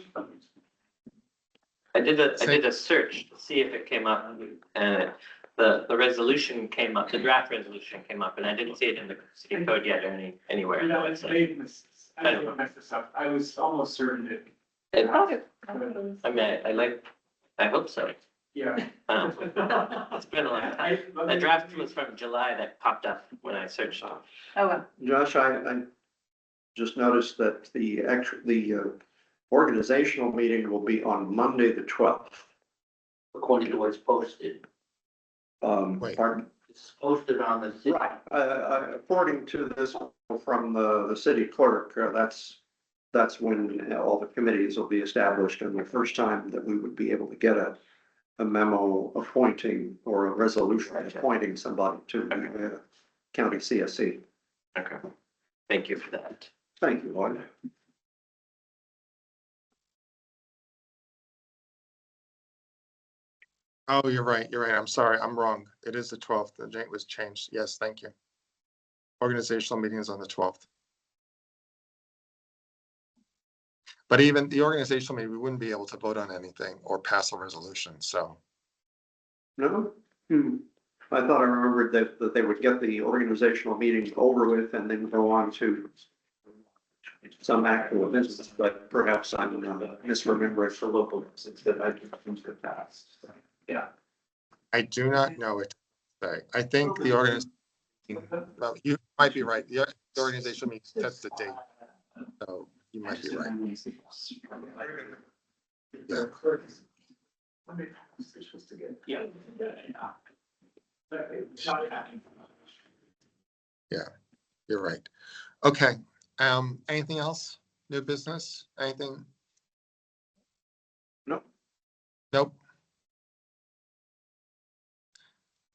I did a search to see if it came up, and the resolution came up, the draft resolution came up, and I didn't see it in the city code yet or anywhere on the I website. made mistakes. I didn't mess this up. I was almost certain that, It probably, I mean, I hope so. yeah. It's been a long time. The draft was from July that popped up when I searched. Oh, well. Josh, I just noticed that the organizational meeting will be on Monday, the 12th. According to what's posted. Wait. Pardon? It's posted on the city. Right, according to this from the city clerk, that's when all the committees will be established and the first time that we would be able to get a memo appointing or a resolution appointing somebody to the county CSC. Okay. Thank you for that. Thank you, Lloyd. Oh, you're right. You're right. I'm sorry. I'm wrong. It is the 12th. The date was changed. Yes, thank you. Organizational meeting is on the 12th. But even the organizational meeting, we wouldn't be able to vote on anything or pass a resolution. So No? I thought I remembered that they would get the organizational meeting over with and then go on to some actual business, but perhaps I'm misremembering. For local business that I think comes to pass. Yeah. I do not know it. I think the organization, well, you might be right. The organization meeting sets the date. So you might be right. Yeah. Yeah. You're right. Okay. Anything else? New business? Anything? Nope. Nope.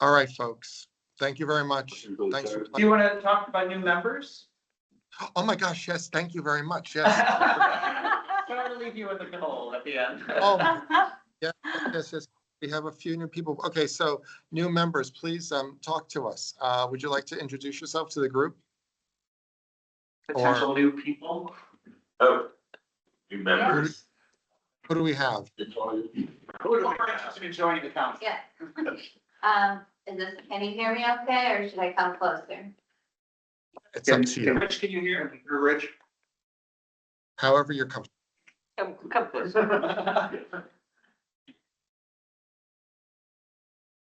All right, folks. Thank you very much. Thanks. Do you want to talk about new members? Oh my gosh, yes, thank you very much. Yes. Sorry to leave you in the middle at the end. Oh, yeah, yes. We have a few new people. Okay, so new members, please talk to us. Would you like to introduce yourself to the group? Potential new people. Oh. New members. Who do we have? Who are interested in joining the council? Yeah. Can you hear me okay, or should I come closer? It's up to you. Rich, can you hear? You're Rich? However you're comfortable. Come close.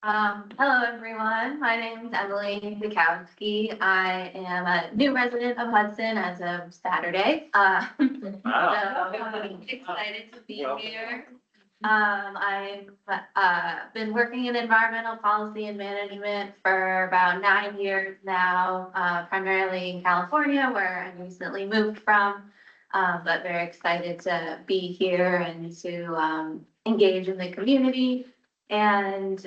Hello, everyone. My name is Emily Bukowski. I am a new resident of Hudson as of Saturday. So I'm excited to be here. I've been working in environmental policy and management for about 9 years now, primarily in California, where I recently moved from. But very excited to be here and to engage in the community. And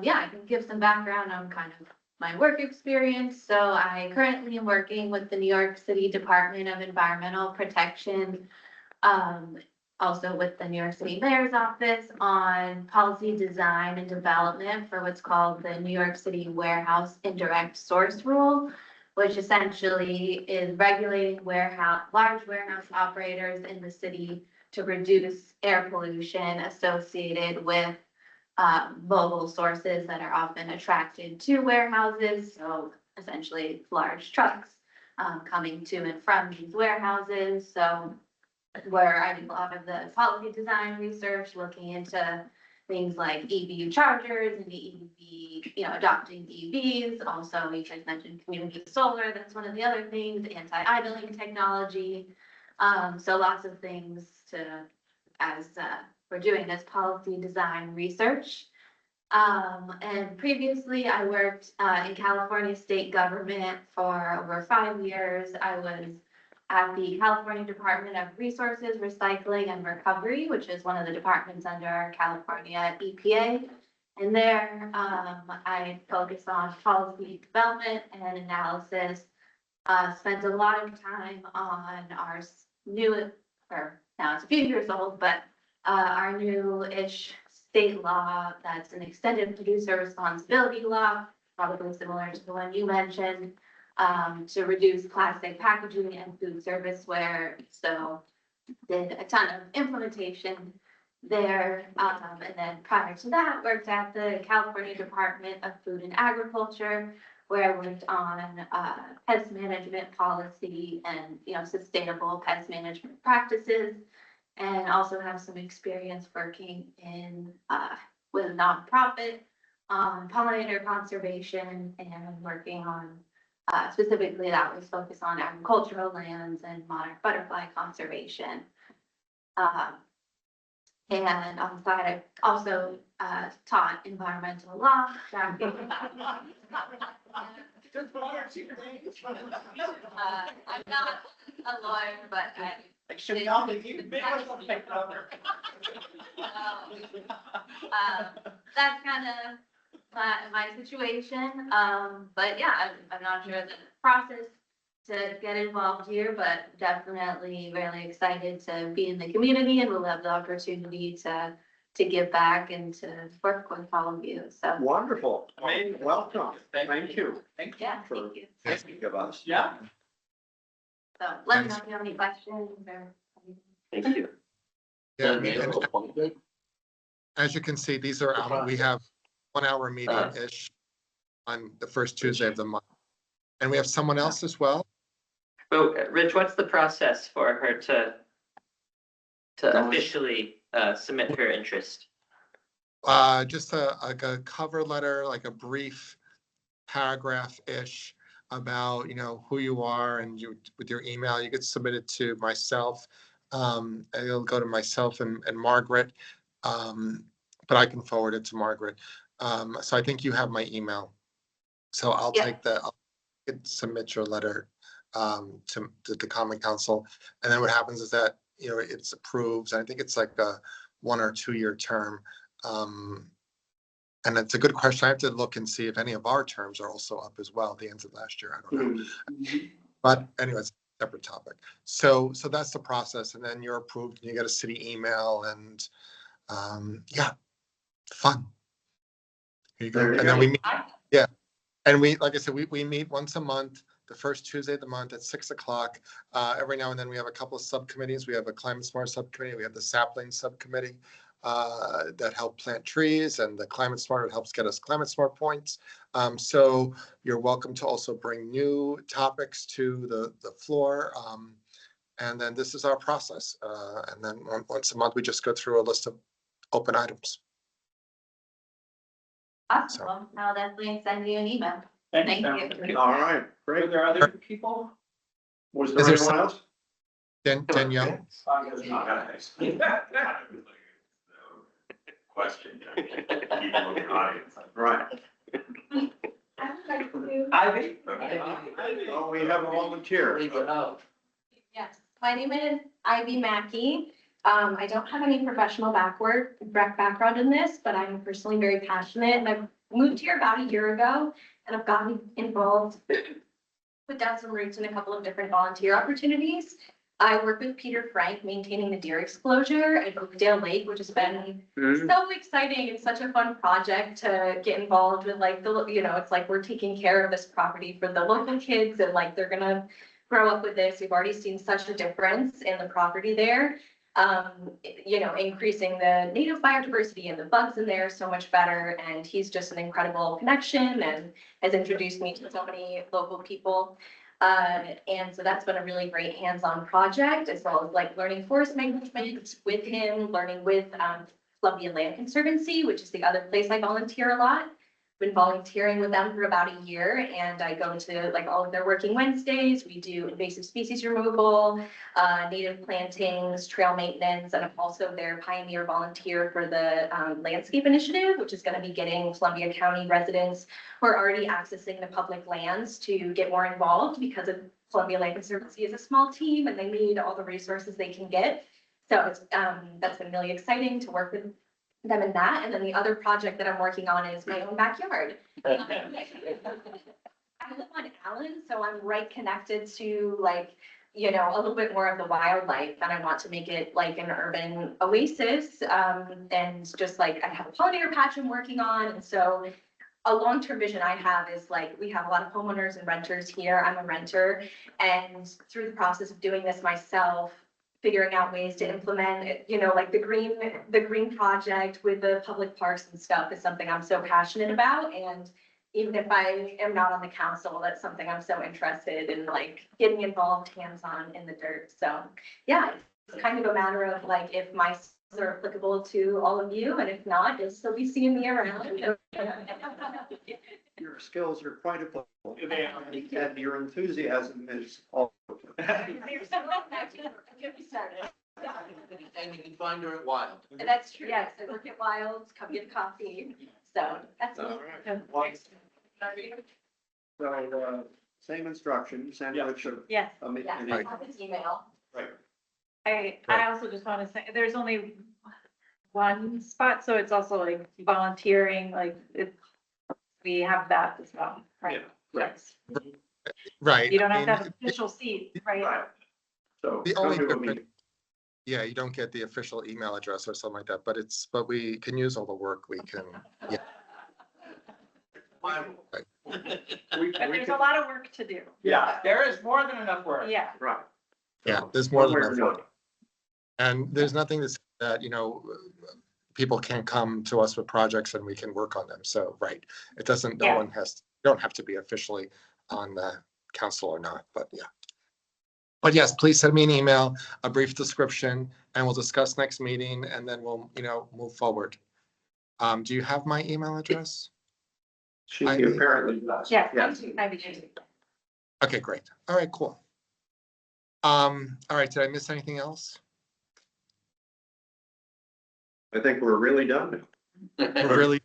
yeah, I can give some background on kind of my work experience. So I currently am working with the New York City Department of Environmental Protection, also with the New York City Mayor's Office on policy design and development for what's called the New York City Warehouse Indirect Source Rule, which essentially is regulating large warehouse operators in the city to reduce air pollution associated with mobile sources that are often attracted to warehouses. So essentially large trucks coming to and from these warehouses. So where I do a lot of the policy design research, looking into things like EV chargers and EV, adopting EVs. Also, you guys mentioned community solar. That's one of the other things, anti-idling technology. So lots of things as we're doing this policy design research. And previously I worked in California state government for over 5 years. I was at the California Department of Resources, Recycling and Recovery, which is one of the departments under California EPA. And there, I focused on policy development and analysis. Spent a lot of time on our now it's a few years old, but our new-ish state law that's an extended producer responsibility law, probably similar to the one you mentioned, to reduce plastic packaging and food serviceware. So did a ton of implementation there. And then prior to that, worked at the California Department of Food and Agriculture, where I worked on pest management policy and, sustainable pest management practices. And also have some experience working in with a nonprofit on pollinator conservation and working on specifically that was focused on agricultural lands and monarch butterfly conservation. And on the side, I also taught environmental law. I'm not a lawyer, but I Should we all be, maybe I will take over. that's kind of my situation. But yeah, I'm not sure the process to get involved here, but definitely really excited to be in the community and we'll have the opportunity to give back and to work with all of you. So, Wonderful. Amazing. Welcome. Thank Thank you. Thank you. yeah, thank you. Thinking of us. Yeah. So let me know if you have any questions or. Thank you. Yeah, and as you can see, these are, we have 1 hour meeting-ish on the first Tuesday of the month. And we have someone else as well. Well, Rich, what's the process for her to officially submit her interest? Just like a cover letter, like a brief paragraph-ish about, who you are and you, with your email, you could submit it to myself. And it'll go to myself and Margaret. But I can forward it to Margaret. So I think you have my email. So I'll Yeah. take I'll submit your letter to the Common Council. And then what happens is that, it's approved. I think it's like a 1 or 2 year term. And it's a good question. I have to look and see if any of our terms are also up as well at the end of last year. I don't know. But anyways, separate topic. So that's the process. And then you're approved and you get a city email and yeah, fun. Here you go. There you And then go. we meet, yeah. And we, like I said, we meet once a month, the first Tuesday of the month at 6 o'clock. Every now and then we have a couple of subcommittees. We have a Climate Smart subcommittee. We have the Sapling subcommittee that help plant trees, and the Climate Smart helps get us Climate Smart points. So you're welcome to also bring new topics to the floor. And then this is our process. And then once a month, we just go through a list of open items. Awesome. I'll definitely send you an email. Thank you. All right, Are great. there other people? Was Is there there anyone else? Danielle? Question. Right. I would like to. Ivy? Oh, we have a volunteer. Yes, my name is Ivy Mackey. I don't have any professional background in this, but I'm personally very passionate and I've moved here about a year ago and I've gotten involved with Down some roots in a couple of different volunteer opportunities. I work with Peter Frank maintaining the deer exposure at Oakdale Lake, which has been so exciting and such a fun project to get involved with, like, it's like we're taking care of this property for the local kids and like they're gonna grow up with this. We've already seen such a difference in the property there. Increasing the native biodiversity and the bugs in there so much better. And he's just an incredible connection and has introduced me to so many local people. And so that's been a really great hands-on project, as well as like learning forest management with him, learning with Columbia Land Conservancy, which is the other place I volunteer a lot. Been volunteering with them for about a year, and I go to like all of their working Wednesdays. We do invasive species removal, native plantings, trail maintenance, and I'm also their pioneer volunteer for the landscape initiative, which is going to be getting Columbia County residents who are already accessing the public lands to get more involved, because of Columbia Land Conservancy is a small team and they need all the resources they can get. So it's that's been really exciting to work with them in that. And then the other project that I'm working on is my own backyard. I live on Allen, so I'm right connected to like, a little bit more of the wildlife, and I want to make it like an urban oasis. And just like I have a pollinator patch I'm working on. And so a long-term vision I have is like, we have a lot of homeowners and renters here. I'm a renter, and through the process of doing this myself, figuring out ways to implement, you know, like the green project with the public parks and stuff is something I'm so passionate about. And even if I am not on the council, that's something I'm so interested in, like getting involved hands-on in the dirt. So yeah, it's kind of a matter of like, if my skills are applicable to all of you, and if not, you'll still be seeing me around. Your skills are quite applicable. They are. And your enthusiasm is all. Get me started. And you can find her at Wild. And that's true, yes, I work at Wilds, come get coffee, so that's. All right. So, same instruction, sandwich of. Yes. Yeah, an I have his email. I also just want to say, there's only one spot, so it's also like volunteering, like we have that as well, right? Yes. Right. You don't I have to mean, have an official seat, right? Right. So. The only come to a difference- meeting. Yeah, you don't get the official email address or something like that, but we can use all the work we can, yeah. We- But we there's can- a lot of work to do. Yeah, there is more than enough work. Yeah. Right. Yeah, there's more One than way or enough work. another. And there's nothing that, you know, people can't come to us with projects and we can work on them. So, right. It doesn't, no Yeah. one has, you don't have to be officially on the council or not, but yeah. But yes, please send me an email, a brief description, and we'll discuss next meeting and then we'll, you know, move forward. Do you have my email address? She Ivy? apparently does. Yeah. Yes. Okay, great. All right, cool. All right, did I miss anything else? I think we're really done. Really?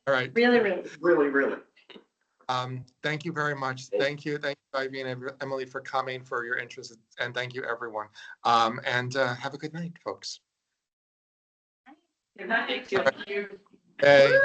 All right. Really, really. Really, really. Thank you very much. Thank you, Ivy and Emily, for coming, for your interest, and thank you, everyone. And have a good night, folks. Good night. Hey.